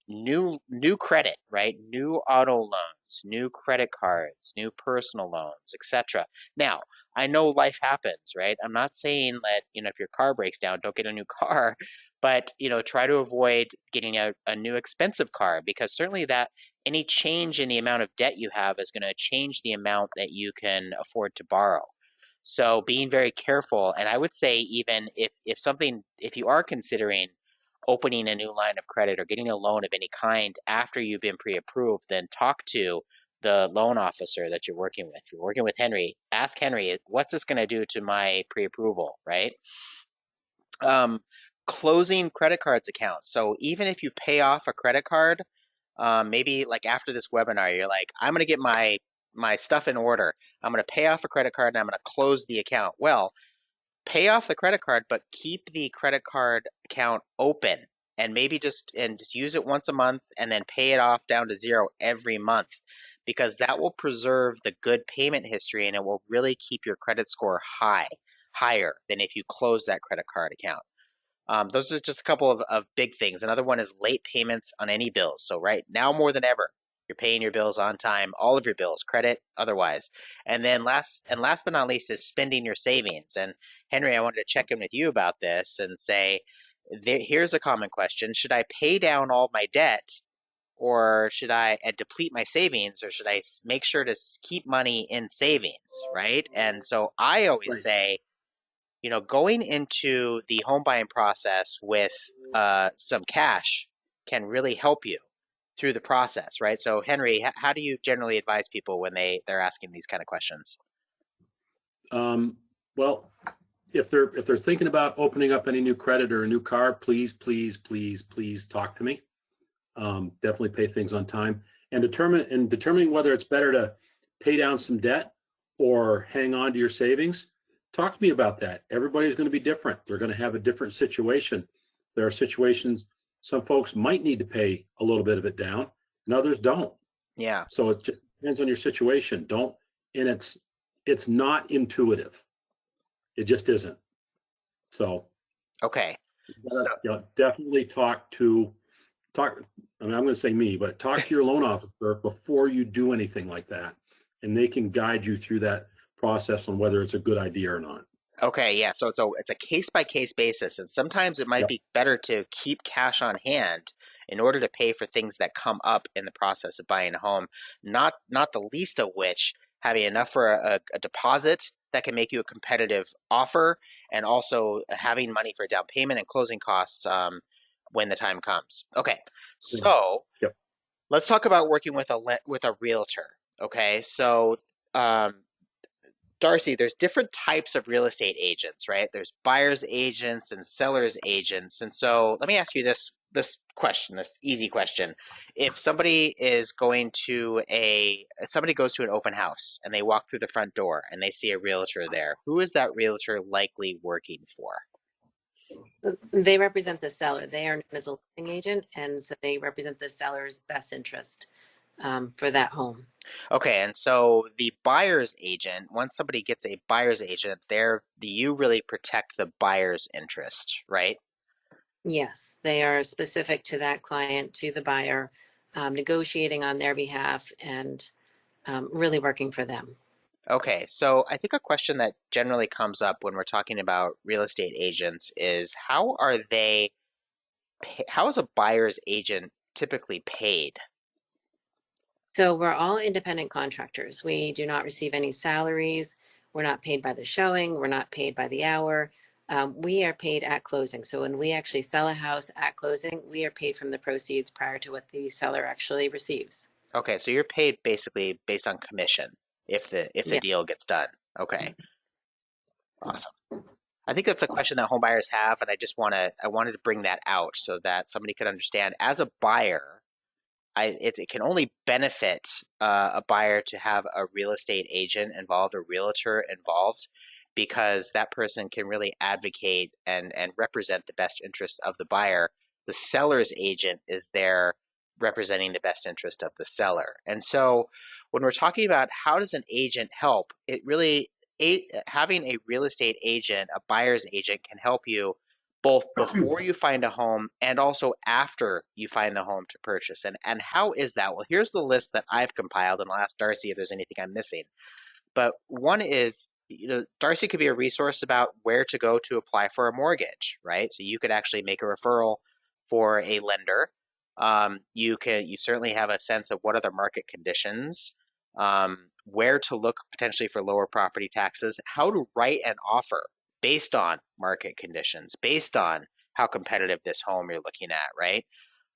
new credit, right? New auto loans, new credit cards, new personal loans, etc. Now, I know life happens, right? I'm not saying that, if your car breaks down, don't get a new car, but, try to avoid getting a new expensive car, because certainly that any change in the amount of debt you have is going to change the amount that you can afford to borrow. So being very careful, and I would say even if you are considering opening a new line of credit or getting a loan of any kind after you've been pre-approved, then talk to the loan officer that you're working with. If you're working with Henry, ask Henry, what's this going to do to my pre-approval, right? Closing credit cards accounts. So even if you pay off a credit card, maybe like after this webinar, you're like, I'm going to get my stuff in order. I'm going to pay off a credit card and I'm going to close the account. Well, pay off the credit card, but keep the credit card account open and maybe just use it once a month and then pay it off down to zero every month, because that will preserve the good payment history and it will really keep your credit score higher than if you close that credit card account. Those are just a couple of big things. Another one is late payments on any bills. So right now more than ever, you're paying your bills on time, all of your bills, credit, otherwise. And then last but not least is spending your savings. And Henry, I wanted to check in with you about this and say, here's a common question. Should I pay down all my debt or should I deplete my savings, or should I make sure to keep money in savings, right? And so I always Right. say, going into the home buying process with some cash can really help you through the process, right? So Henry, how do you generally advise people when they're asking these kind of questions? Well, if they're thinking about opening up any new credit or a new car, please, please, please, please talk to me. Definitely pay things on time, and determining whether it's better to pay down some debt or hang on to your savings. Talk to me about that. Everybody's going to be different. They're going to have a different situation. There are situations, some folks might need to pay a little bit of it down and others don't. Yeah. So it just depends on your situation. And it's not intuitive. It just isn't. So Okay. definitely talk. I mean, I'm going to say me, but talk to your loan officer before you do anything like that, and they can guide you through that process on whether it's a good idea or not. Okay, yeah. So it's a case by case basis, and sometimes it might Yep. be better to keep cash on hand in order to pay for things that come up in the process of buying a home. Not the least of which having enough for a deposit that can make you a competitive offer, and also having money for down payment and closing costs when the time comes. Okay, so Yep. let's talk about working with a realtor. Okay, so Darcy, there's different types of real estate agents, right? There's buyer's agents and seller's agents. And so let me ask you this question, this easy question. If somebody goes to an open house and they walk through the front door and they see a realtor there, who is that realtor likely working for? They represent the seller. They are known as a listing agent, and so they represent the seller's best interest for that home. Okay, and so the buyer's agent, once somebody gets a buyer's agent, you really protect the buyer's interest, right? Yes, they are specific to that client, to the buyer, negotiating on their behalf and really working for them. Okay, so I think a question that generally comes up when we're talking about real estate agents is how is a buyer's agent typically paid? So we're all independent contractors. We do not receive any salaries. We're not paid by the showing. We're not paid by the hour. We are paid at closing. So when we actually sell a house at closing, we are paid from the proceeds prior to what the seller actually receives. Okay, so you're paid basically based on commission if the Yeah. deal gets done. Okay, awesome. I think that's a question that home buyers have, and I wanted to bring that out so that somebody could understand. As a buyer, it can only benefit a buyer to have a real estate agent involved, a realtor involved, because that person can really advocate and represent the best interests of the buyer. The seller's agent is there representing the best interest of the seller. And so when we're talking about how does an agent help, having a real estate agent, a buyer's agent, can help you both before you find a home and also after you find the home to purchase. And how is that? Well, here's the list that I've compiled, and I'll ask Darcy if there's anything I'm missing. But one is, Darcy could be a resource about where to go to apply for a mortgage, right? So you could actually make a referral for a lender. You certainly have a sense of what are the market conditions, where to look potentially for lower property taxes, how to write an offer based on market conditions, based on how competitive this home you're looking at, right?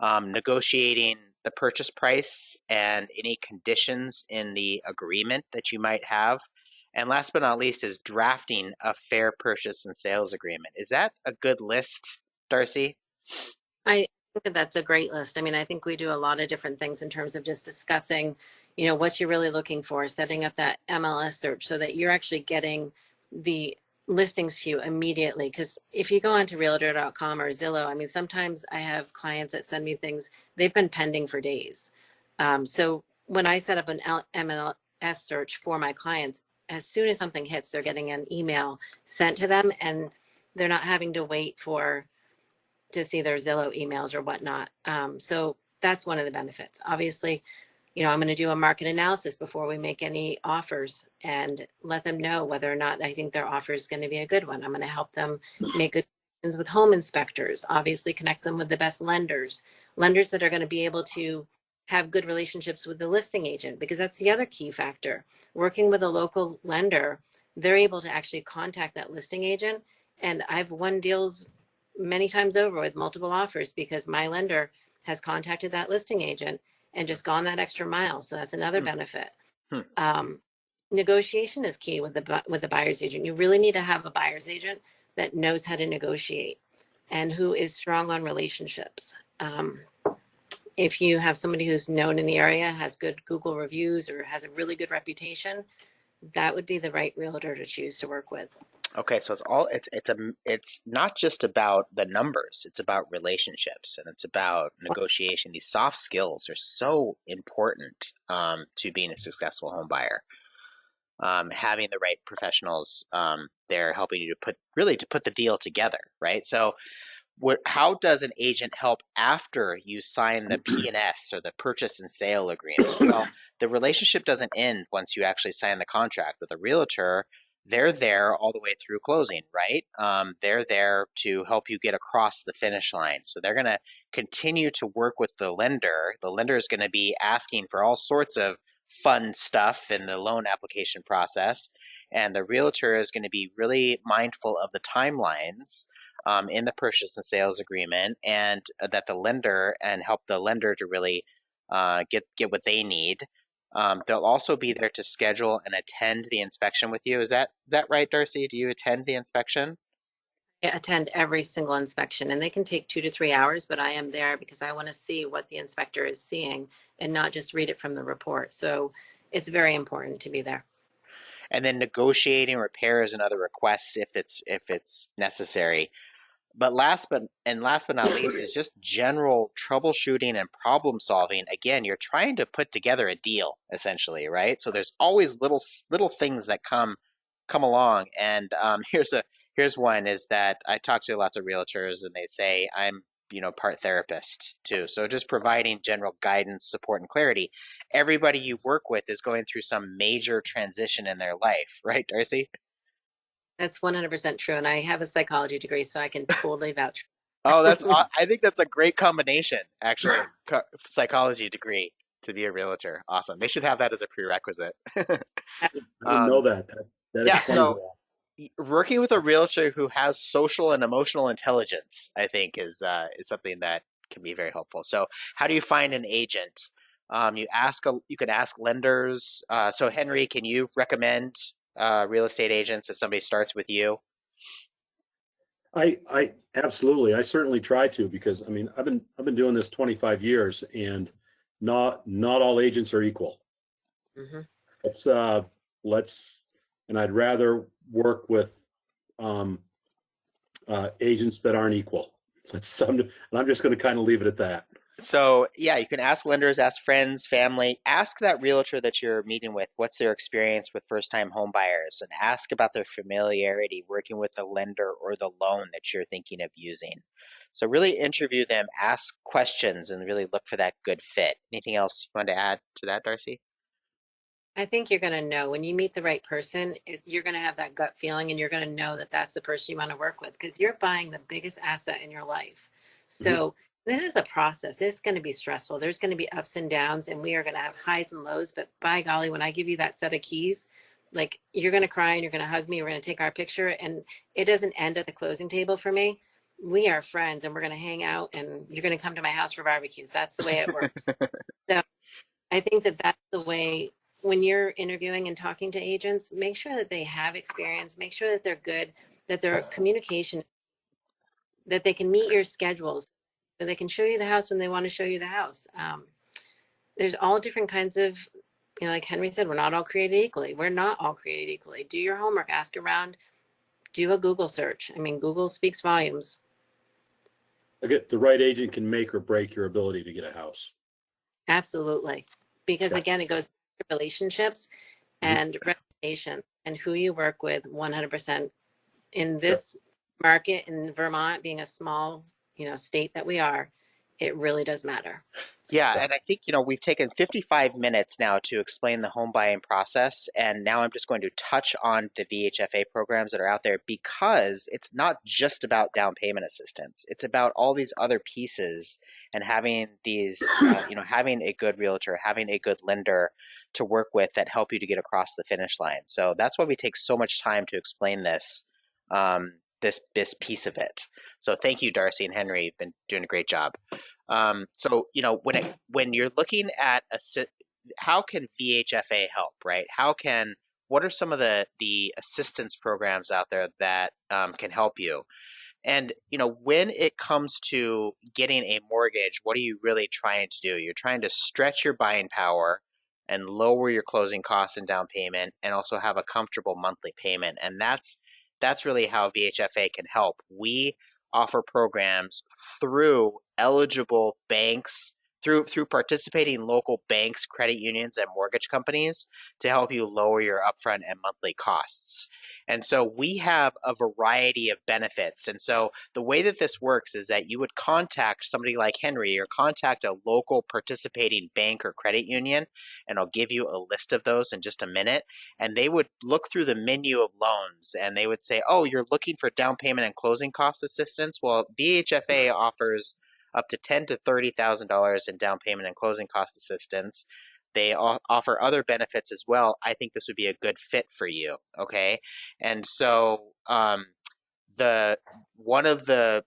Negotiating the purchase price and any conditions in the agreement that you might have. And last but not least is drafting a fair purchase and sales agreement. Is that a good list, Darcy? I think that that's a great list. I mean, I think we do a lot of different things in terms of just discussing, what you're really looking for, setting up that MLS search so that you're actually getting the listings to you immediately. Because if you go onto realtor.com or Zillow, I mean, sometimes I have clients that send me things, they've been pending for days. So when I set up an MLS search for my clients, as soon as something hits, they're getting an email sent to them, and they're not having to wait to see their Zillow emails or whatnot. So that's one of the benefits. Obviously, I'm going to do a market analysis before we make any offers and let them know whether or not I think their offer is going to be a good one. I'm going to help them make good decisions with home inspectors, obviously connect them with the best lenders that are going to be able to have good relationships with the listing agent, because that's the other key factor. Working with a local lender, they're able to actually contact that listing agent. And I've won deals many times over with multiple offers because my lender has contacted that listing agent and just gone that extra mile. So that's another Hmm. benefit. Hmm. Negotiation is key with the buyer's agent. You really need to have a buyer's agent that knows how to negotiate and who is strong on relationships. If you have somebody who's known in the area, has good Google reviews, or has a really good reputation, that would be the right realtor to choose to work with. Okay, so it's not just about the numbers. It's about relationships, and it's about negotiation. These soft skills are so important to being a successful home buyer. Having the right professionals there helping you to put the deal together, right? So how does an agent help after you sign the P&S, or the purchase and sale agreement? Well, the relationship doesn't end once you actually sign the contract with a realtor. They're there all the way through closing, right? They're there to help you get across the finish line. So they're going to continue to work with the lender. The lender is going to be asking for all sorts of fun stuff in the loan application process. And the realtor is going to be really mindful of the timelines in the purchase and sales agreement, and that the lender, and help the lender to really get what they need. They'll also be there to schedule and attend the inspection with you. Is that right, Darcy? Do you attend the inspection? I attend every single inspection, and they can take 2 to 3 hours, but I am there because I want to see what the inspector is seeing and not just read it from the report. So it's very important to be there. And then negotiating repairs and other requests if it's necessary. But last but not least is just general troubleshooting and problem solving. Again, you're trying to put together a deal essentially, right? So there's always little things that come along. And here's one, is that I talk to lots of realtors, and they say I'm part therapist too. So just providing general guidance, support, and clarity. Everybody you work with is going through some major transition in their life, right, Darcy? That's 100% true. And I have a psychology degree, so I can totally vouch. Oh, I think that's a great combination, actually. Psychology degree to be a realtor. Awesome. They should have that as a prerequisite. I didn't know that. That Yeah, explains a so lot. working with a realtor who has social and emotional intelligence, I think, is something that can be very helpful. So, how do you find an agent? You can ask lenders. So, Henry, can you recommend real estate agents if somebody starts with you? I absolutely. I certainly try to, because I mean, I've been doing this 25 years, and not all agents are equal. Mm-hmm. And I'd rather work with agents that aren't equal. And I'm just going to kind of leave it at that. So yeah, you can ask lenders, ask friends, family, ask that realtor that you're meeting with, what's their experience with first-time home buyers, and ask about their familiarity working with the lender or the loan that you're thinking of using. So really interview them, ask questions, and really look for that good fit. Anything else you want to add to that, Darcy? I think you're going to know when you meet the right person, you're going to have that gut feeling, and you're going to know that that's the person you want to work with, because you're buying the biggest asset in your life. So this is a process. It's going to be stressful. There's going to be ups and downs, and we are going to have highs and lows. But by golly, when I give you that set of keys, like, you're going to cry and you're going to hug me. We're going to take our picture, and it doesn't end at the closing table for me. We are friends, and we're going to hang out, and you're going to come to my house for barbecues. That's the way it works. So I think that that's the way. When you're interviewing and talking to agents, make sure that they have experience, make sure that they're good, that their communication, that they can meet your schedules, that they can show you the house when they want to show you the house. There's all different kinds of, like Henry said, we're not all created equally. We're not all created equally. Do your homework, ask around, do a Google search. I mean, Google speaks volumes. The right agent can make or break your ability to get a house. Absolutely. Because again, it goes to relationships and reputation and who you work with. 100% in this market in Vermont, being a small, state that we are, it really does matter. Yeah, and I think, we've taken 55 minutes now to explain the home buying process, and now I'm just going to touch on the VHFA programs that are out there because it's not just about down payment assistance. It's about all these other pieces and having having a good realtor, having a good lender to work with that help you to get across the finish line. So that's why we take so much time to explain this piece of it. So thank you, Darcy and Henry. You've been doing a great job. So when you're looking at how can VHFA help, right? What are some of the assistance programs out there that can help you? And when it comes to getting a mortgage, what are you really trying to do? You're trying to stretch your buying power and lower your closing costs and down payment, and also have a comfortable monthly payment. And that's really how VHFA can help. We offer programs through eligible banks, through participating local banks, credit unions, and mortgage companies to help you lower your upfront and monthly costs. And so we have a variety of benefits. And so the way that this works is that you would contact somebody like Henry or contact a local participating bank or credit union, and I'll give you a list of those in just a minute. And they would look through the menu of loans and they would say, oh, you're looking for down payment and closing cost assistance? Well, VHFA offers up to $10,000 to $30,000 in down payment and closing cost assistance. They offer other benefits as well. I think this would be a good fit for you. Okay, and so one of the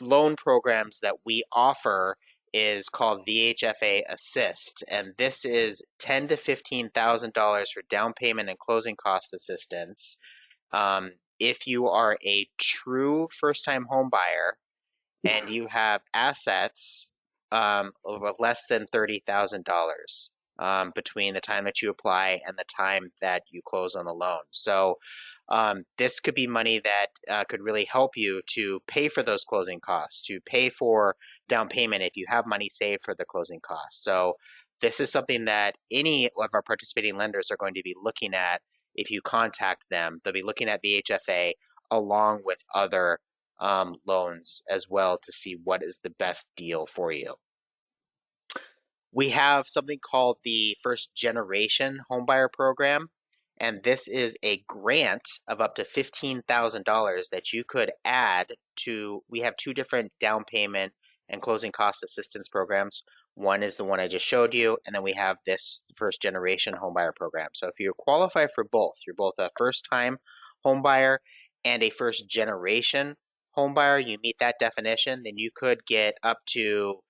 loan programs that we offer is called VHFA Assist, and this is $10,000 to $15,000 for down payment and closing cost assistance. If you are a true first-time home buyer and you have assets of less than $30,000 between the time that you apply and the time that you close on the loan. So this could be money that could really help you to pay for those closing costs, to pay for down payment if you have money saved for the closing costs. So this is something that any of our participating lenders are going to be looking at. If you contact them, they'll be looking at VHFA along with other loans as well to see what is the best deal for you. We have something called the First Generation Homebuyer Program, and this is a grant of up to $15,000 that you could add to. We have two different down payment and closing cost assistance programs. One is the one I just showed you, and then we have this First Generation Homebuyer Program. So if you qualify for both, you're both a first-time homebuyer and a first-generation homebuyer, you meet that definition, then you could get up to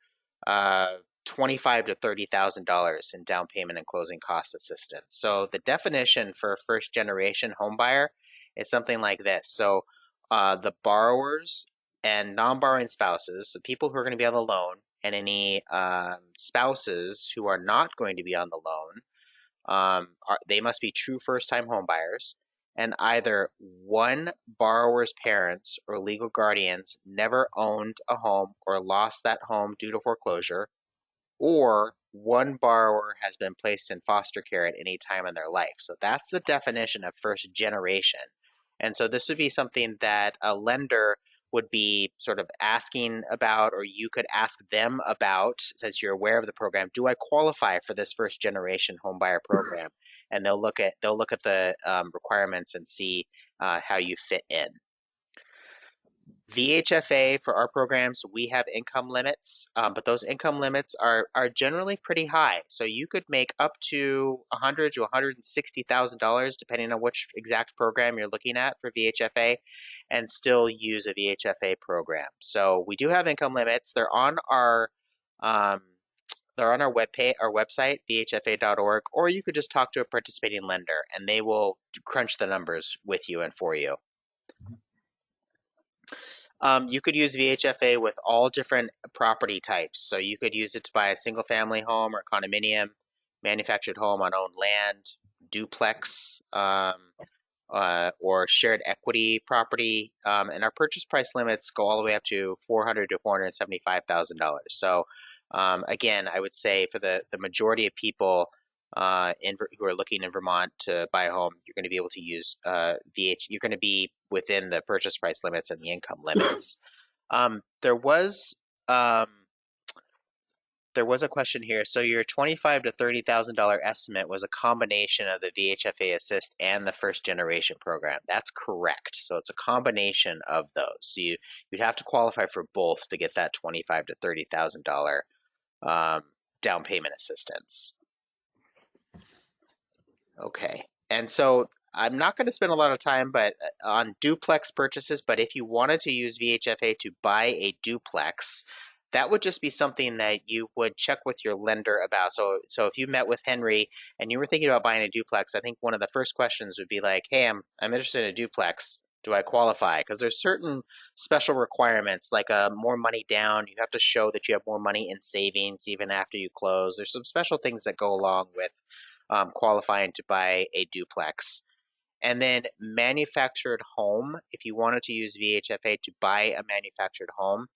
$25,000 to $30,000 in down payment and closing cost assistance. So the definition for first generation homebuyer is something like this. So the borrowers and non-borrowing spouses, the people who are going to be on the loan, and any spouses who are not going to be on the loan, they must be true first-time homebuyers, and either one borrower's parents or legal guardians never owned a home or lost that home due to foreclosure, or one borrower has been placed in foster care at any time in their life. So that's the definition of first generation. And so this would be something that a lender would be sort of asking about, or you could ask them about, since you're aware of the program. Do I qualify for this first generation homebuyer program? And they'll look at the requirements and see how you fit in. VHFA, for our programs, we have income limits, but those income limits are generally pretty high. So you could make up to $100,000 to $160,000, depending on which exact program you're looking at for VHFA, and still use a VHFA program. So we do have income limits. They're on our website, vhfa.org, or you could just talk to a participating lender, and they will crunch the numbers with you and for you. You could use VHFA with all different property types. So you could use it to buy a single family home or condominium, manufactured home on owned land, duplex, or shared equity property. And our purchase price limits go all the way up to $400,000 to $475,000. So again, I would say for the majority of people who are looking in Vermont to buy a home, you're going to be able to use you're going to be within the purchase price limits and the income limits. There was there was a question here. So your $25,000 to $30,000 estimate was a combination of the VHFA Assist and the first generation program. That's correct. So it's a combination of those. So you'd have to qualify for both to get that $25,000 to $30,000 down payment assistance. Okay, and so I'm not going to spend a lot of time on duplex purchases, but if you wanted to use VHFA to buy a duplex, that would just be something that you would check with your lender about. So if you met with Henry and you were thinking about buying a duplex, I think one of the first questions would be like, hey, I'm interested in a duplex. Do I qualify? Because there's certain special requirements, like more money down. You have to show that you have more money in savings even after you close. There's some special things that go along with qualifying to buy a duplex. And then manufactured home, if you wanted to use VHFA to buy a manufactured home,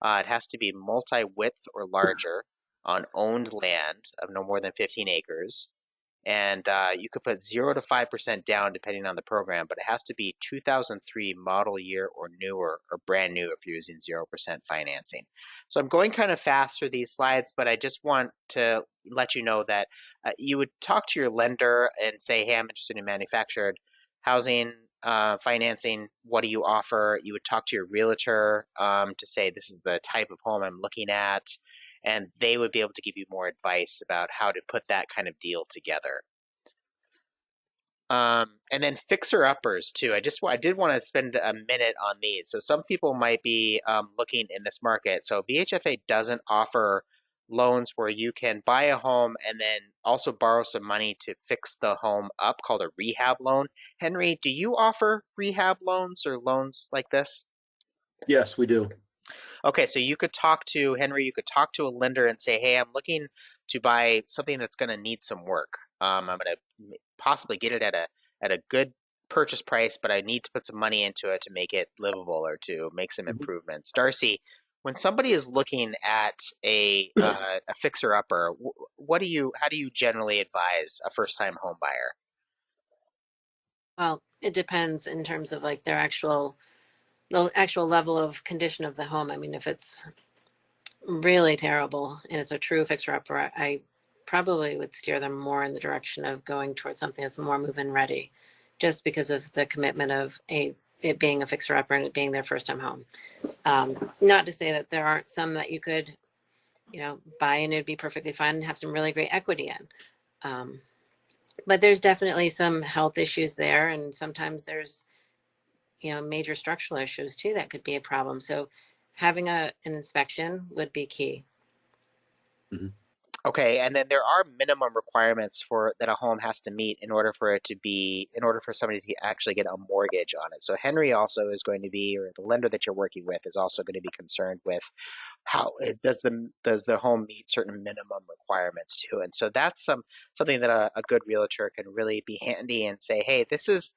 it has to be multi-width or larger on owned land of no more than 15 acres. And you could put 0 to 5% down depending on the program, but it has to be 2003 model year or newer or brand new if you're using 0% financing. So I'm going kind of fast through these slides, but I just want to let you know that you would talk to your lender and say, hey, I'm interested in manufactured housing financing. What do you offer? You would talk to your realtor to say, this is the type of home I'm looking at. And they would be able to give you more advice about how to put that kind of deal together. And then fixer-uppers too. I did want to spend a minute on these. So some people might be looking in this market. So VHFA doesn't offer loans where you can buy a home and then also borrow some money to fix the home up, called a rehab loan. Henry, do you offer rehab loans or loans like this? Yes, we do. Okay, so you could talk to Henry, you could talk to a lender and say, hey, I'm looking to buy something that's going to need some work. I'm going to possibly get it at a good purchase price, but I need to put some money into it to make it livable or to make some improvements. Darcy, when somebody is looking at a fixer-upper, how do you generally advise a first-time home buyer? Well, it depends in terms of like the actual level of condition of the home. I mean, if it's really terrible and it's a true fixer-upper, I probably would steer them more in the direction of going towards something that's more move-in ready, just because of the commitment of it being a fixer-upper and it being their first-time home. Not to say that there aren't some that you could, buy and it'd be perfectly fine and have some really great equity in. But there's definitely some health issues there, and sometimes there's major structural issues too that could be a problem. So having an inspection would be key. Mm-hmm. Okay, and then there are minimum requirements that a home has to meet in order for somebody to actually get a mortgage on it. So Henry also is going to be, or the lender that you're working with is also going to be concerned with does the home meet certain minimum requirements too. And so that's something that a good realtor can really be handy and say, hey, this is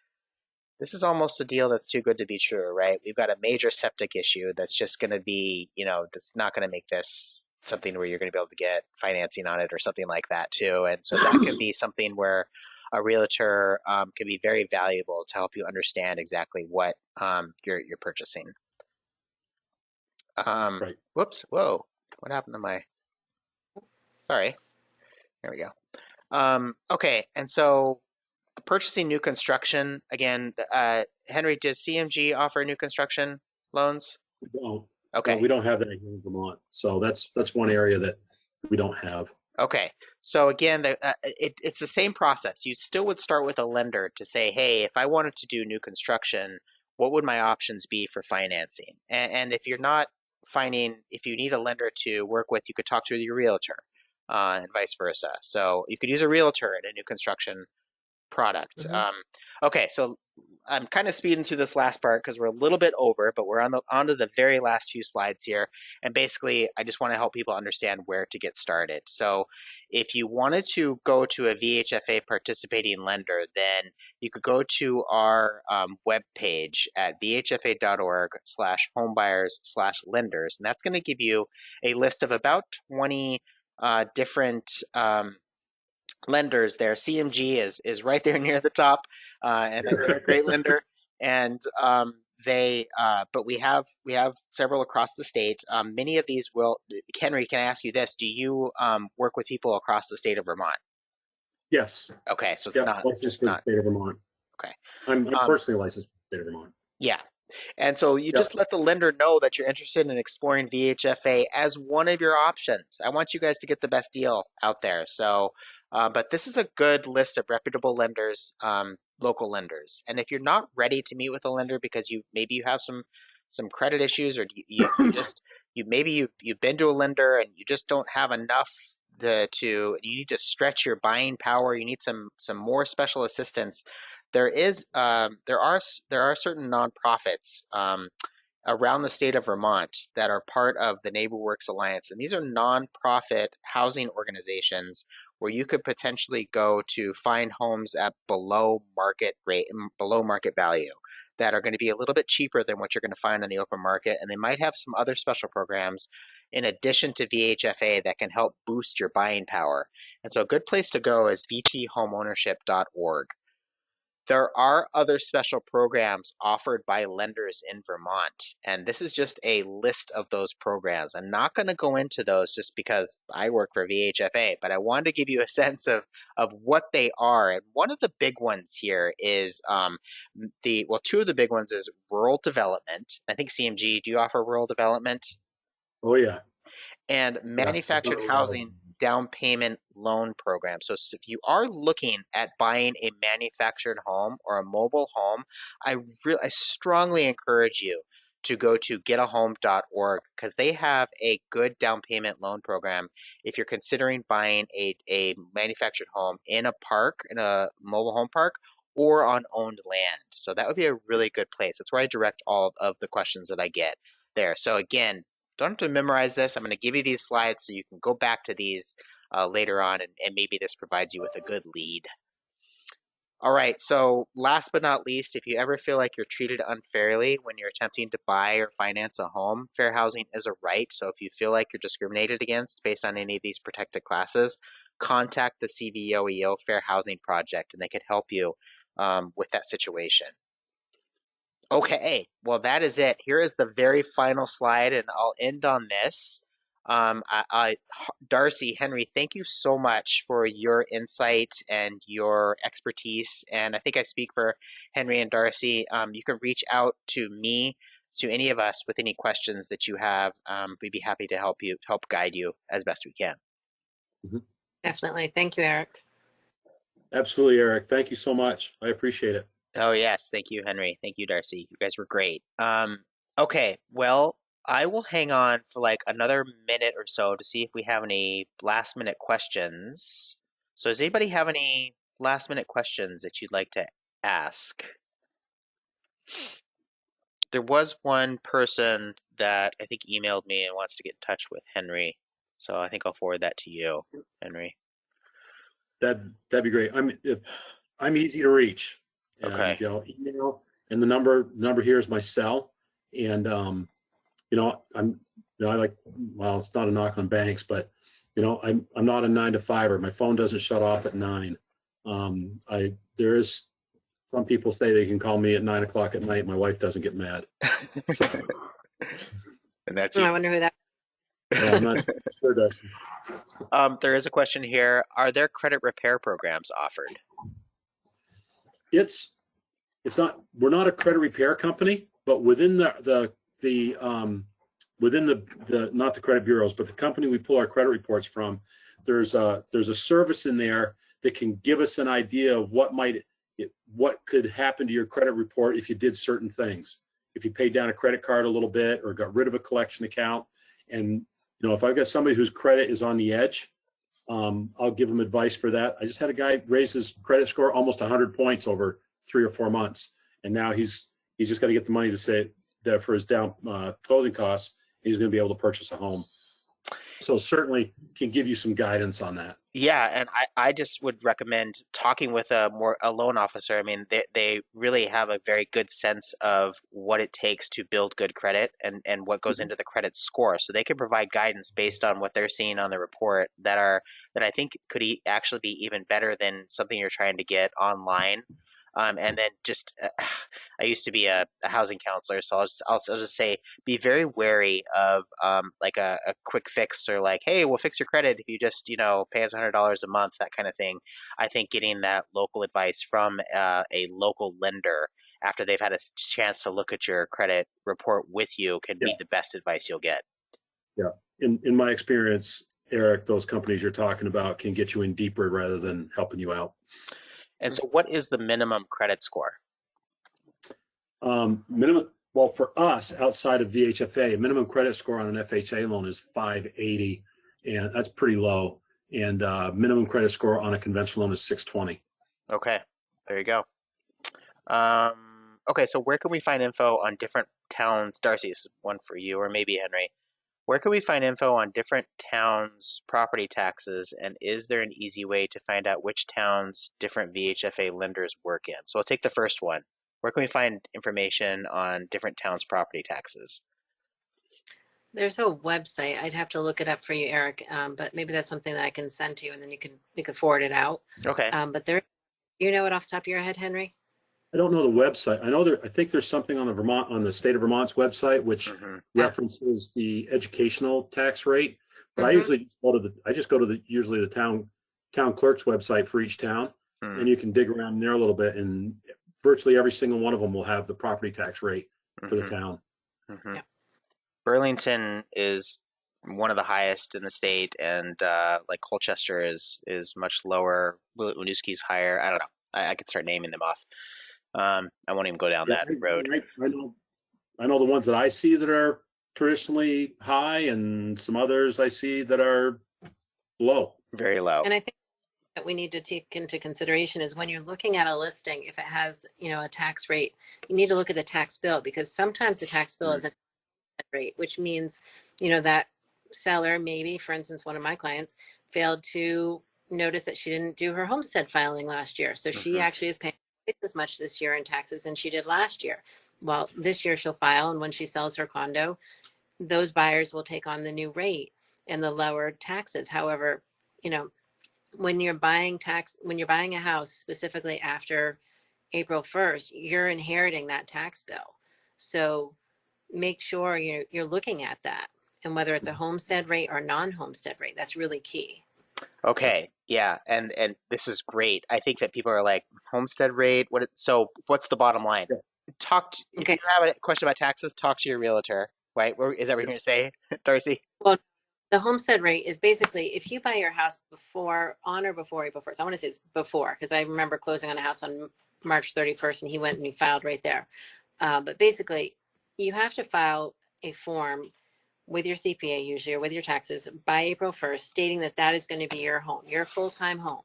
almost a deal that's too good to be true, right? We've got a major septic issue that's just going to be, that's not going to make this something where you're going to be able to get financing on it or something like that too. And so that can be something where a realtor can be very valuable to help you understand exactly what you're purchasing. Right. Whoops. Whoa. What happened to sorry. There we go. Okay. And so purchasing new construction, again, Henry, does CMG offer new construction loans? We don't. Okay. No, we don't have that here in Vermont. So that's one area that we don't have. Okay. So again, it's the same process. You still would start with a lender to say, hey, if I wanted to do new construction, what would my options be for financing? And if you're not if you need a lender to work with, you could talk to your realtor and vice versa. So you could use a realtor in a new construction product. Mm-hmm. Okay, so I'm kind of speeding through this last part because we're a little bit over, but we're onto the very last few slides here. And basically, I just want to help people understand where to get started. So if you wanted to go to a VHFA participating lender, then you could go to our webpage at vhfa.org/homebuyers/lenders. And that's going to give you a list of about 20 different lenders there. CMG is right there near the top, and they're a great lender. And but we have several across the state. Many of these will. Henry, can I ask you this? Do you work with people across the state of Vermont? Yes. Okay, so it's Yeah. not Licensed just for the not state of Vermont. okay. I'm Um, personally licensed for the state of Vermont. yeah, and so you Yep. just let the lender know that you're interested in exploring VHFA as one of your options. I want you guys to get the best deal out there. So, but this is a good list of reputable lenders, local lenders. And if you're not ready to meet with a lender because maybe you have some credit issues, or you just you've been to a lender and you just don't have enough you need to stretch your buying power. You need some more special assistance. There are certain nonprofits around the state of Vermont that are part of the NeighborWorks Alliance, and these are nonprofit housing organizations where you could potentially go to find homes at below market rate, below market value, that are going to be a little bit cheaper than what you're going to find on the open market, and they might have some other special programs in addition to VHFA that can help boost your buying power. And so a good place to go is vthomeownership.org. There are other special programs offered by lenders in Vermont, and this is just a list of those programs. I'm not going to go into those just because I work for VHFA, but I wanted to give you a sense of what they are. And one of the big ones here is two of the big ones is rural development. I think CMG, do you offer rural development? Oh yeah. And Yeah. manufactured housing down payment loan program. So if you are looking at buying a manufactured home or a mobile home, I strongly encourage you to go to getahome.org because they have a good down payment loan program if you're considering buying a manufactured home in a park, in a mobile home park, or on owned land. So that would be a really good place. That's where I direct all of the questions that I get there. So again, don't have to memorize this. I'm going to give you these slides so you can go back to these later on, and maybe this provides you with a good lead. All right, so last but not least, if you ever feel like you're treated unfairly when you're attempting to buy or finance a home, fair housing is a right. So if you feel like you're discriminated against based on any of these protected classes, contact the CVOEO Fair Housing Project, and they could help you with that situation. Okay, well, that is it. Here is the very final slide, and I'll end on this. Darcy, Henry, thank you so much for your insight and your expertise. And I think I speak for Henry and Darcy. You can reach out to me, to any of us, with any questions that you have. We'd be happy to help guide you as best we can. Definitely. Thank you, Eric. Absolutely, Eric. Thank you so much. I appreciate it. Oh, yes. Thank you, Henry. Thank you, Darcy. You guys were great. Okay, well, I will hang on for like another minute or so to see if we have any last minute questions. So does anybody have any last minute questions that you'd like to ask? There was one person that I think emailed me and wants to get in touch with Henry. So I think I'll forward that to you, Henry. That'd be great. I'm easy to reach. And, Okay. Email, and the number here is my cell. And I like, well, it's not a knock on banks, but I'm not a 9-to-5-er. My phone doesn't shut off at 9. There is some people say they can call me at 9 o'clock at night. My wife doesn't get mad. So, And that's I wonder who that. yeah, I'm not sure, Darcy. There is a question here. Are there credit repair programs offered? It's not, we're not a credit repair company, but within within the not the credit bureaus, but the company we pull our credit reports from, there's a service in there that can give us an idea of what could happen to your credit report if you did certain things. If you paid down a credit card a little bit or got rid of a collection account. And if I've got somebody whose credit is on the edge, I'll give them advice for that. I just had a guy raise his credit score almost 100 points over 3 or 4 months, and now he's just got to get the money to say that for his down closing costs, he's going to be able to purchase a home. So certainly can give you some guidance on that. Yeah, and I just would recommend talking with a loan officer. I mean, they really have a very good sense of what it takes to build good credit and what goes into the credit score. So they can provide guidance based on what they're seeing on the report that I think could actually be even better than something you're trying to get online. And then just, I used to be a housing counselor, so I'll just say be very wary of like a quick fix or like, hey, we'll fix your credit if you just, pay us $100 a month, that kind of thing. I think getting that local advice from a local lender after they've had a chance to look at your credit report with you can be Yeah. the best advice you'll get. Yeah. In my experience, Eric, those companies you're talking about can get you in deeper rather than helping you out. And so, what is the minimum credit score? Well, for us outside of VHFA, minimum credit score on an FHA loan is 580, and that's pretty low. And minimum credit score on a conventional loan is 620. Okay, there you go. Okay, so where can we find info on different towns? Darcy, this is one for you, or maybe Henry. Where can we find info on different towns' property taxes, and is there an easy way to find out which towns different VHFA lenders work in? So I'll take the first one. Where can we find information on different towns' property taxes? There's a website. I'd have to look it up for you, Eric. But maybe that's something that I can send to you, and then you could forward it out. Okay. But there, you know it off the top of your head, Henry? I don't know the website. I think there's something on the state of Vermont's website which references the educational tax rate. But I usually go to usually the town clerk's website for each town, and you can dig around there a little bit, and virtually every single one of them will have the property tax rate for the town. Yeah. Burlington is one of the highest in the state, and like Colchester is much lower. Winooski's higher. I don't know. I could start naming them off. I won't even go down that road. I know the ones that I see that are traditionally high, and some others I see that are low. Very low. And I think that we need to take into consideration is when you're looking at a listing, if it has, a tax rate, you need to look at the tax bill, because sometimes the tax bill isn't rate, which means, that seller, maybe, for instance, one of my clients failed to notice that she didn't do her homestead filing last year. So she actually is paying twice as much this year in taxes than she did last year. Well, this year she'll file, and when she sells her condo, those buyers will take on the new rate and the lower taxes. However, when you're buying a house specifically after April 1st, you're inheriting that tax bill. So make sure you're looking at that, and whether it's a homestead rate or non-homestead rate, that's really key. Okay, yeah, and this is great. I think that people are like, homestead rate. So what's the bottom line? If you have a question about taxes, talk to your realtor. Right? Is that what you're going to say, Darcy? Well, the homestead rate is basically if you buy your house on or before April 1st. I want to say it's before, because I remember closing on a house on March 31st, and he went and he filed right there. But basically, you have to file a form with your CPA usually, or with your taxes by April 1st, stating that that is going to be your home, your full-time home.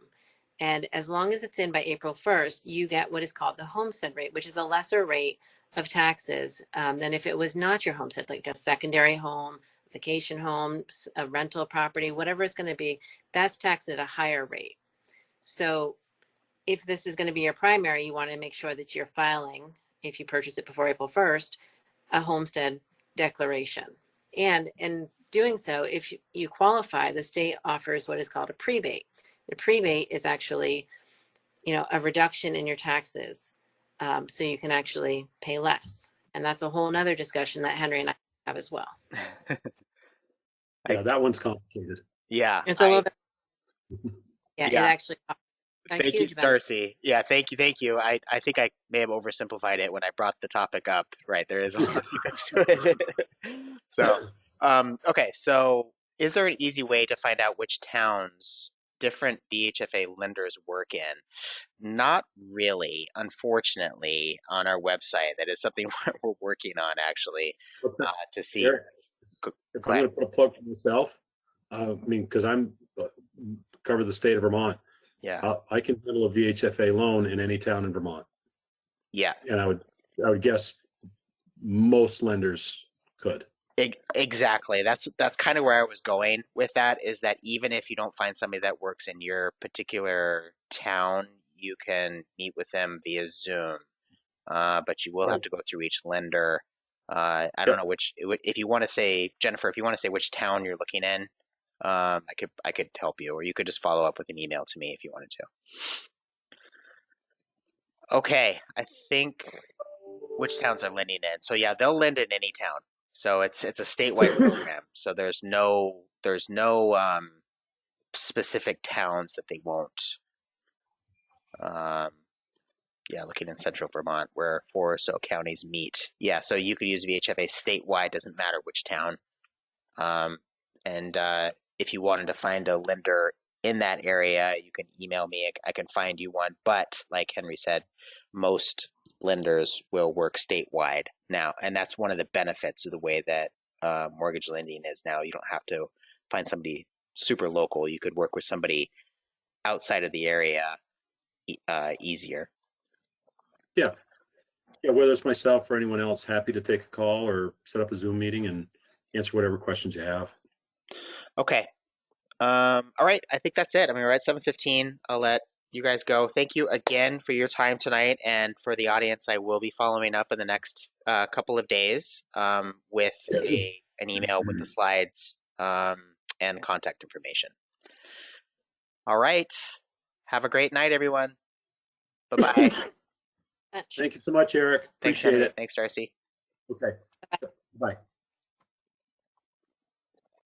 And as long as it's in by April 1st, you get what is called the homestead rate, which is a lesser rate of taxes than if it was not your homestead, like a secondary home, vacation home, a rental property, whatever it's going to be, that's taxed at a higher rate. So if this is going to be your primary, you want to make sure that you're filing, if you purchase it before April 1st, a homestead declaration. And in doing so, if you qualify, the state offers what is called a prebate. The prebate is actually, a reduction in your taxes, so you can actually pay less. And that's a whole nother discussion that Henry and I have as well. Yeah, that one's complicated. Yeah, it's a little bit. Yeah, yeah. It actually. Thank you, Darcy. Yeah, thank you. I think I may have oversimplified it when I brought the topic up. Right, there is a lot to it. So, okay. So, is there an easy way to find out which towns different VHFA lenders work in? Not really, unfortunately, on our website. That is something we're working on actually to see. Eric, if I'm going to put a plug for myself, because I'm cover the state of Vermont. Yeah, I can handle a VHFA loan in any town in Vermont. Yeah, and I would guess most lenders could. Exactly. That's kind of where I was going with that, is that even if you don't find somebody that works in your particular town, you can meet with them via Zoom. But you will have to go through each lender. I don't know if you want to say, Jennifer, if you want to say which town you're looking in, I could help you, or you could just follow up with an email to me if you wanted to. Okay, I think which towns are lending in. So yeah, they'll lend in any town. So it's a statewide program. So there's no specific towns that they won't. Um, yeah, looking in central Vermont where 4 or so counties meet. Yeah, so you could use VHFA statewide, doesn't matter which town. And if you wanted to find a lender in that area, you can email me. I can find you one. But like Henry said, most lenders will work statewide now, and that's one of the benefits of the way that mortgage lending is now. You don't have to find somebody super local. You could work with somebody outside of the area easier. Yeah. Yeah, whether it's myself or anyone else, happy to take a call or set up a Zoom meeting and answer whatever questions you have. Okay. All right. I think that's it. I mean, we're at 7:15. I'll let you guys go. Thank you again for your time tonight, and for the audience, I will be following up in the next couple of days with an email with the slides and contact information. All right. Have a great night, everyone. Bye-bye. Thank you so much, Eric. Thanks, Appreciate Henry. it. Thanks, Darcy. Okay. Bye.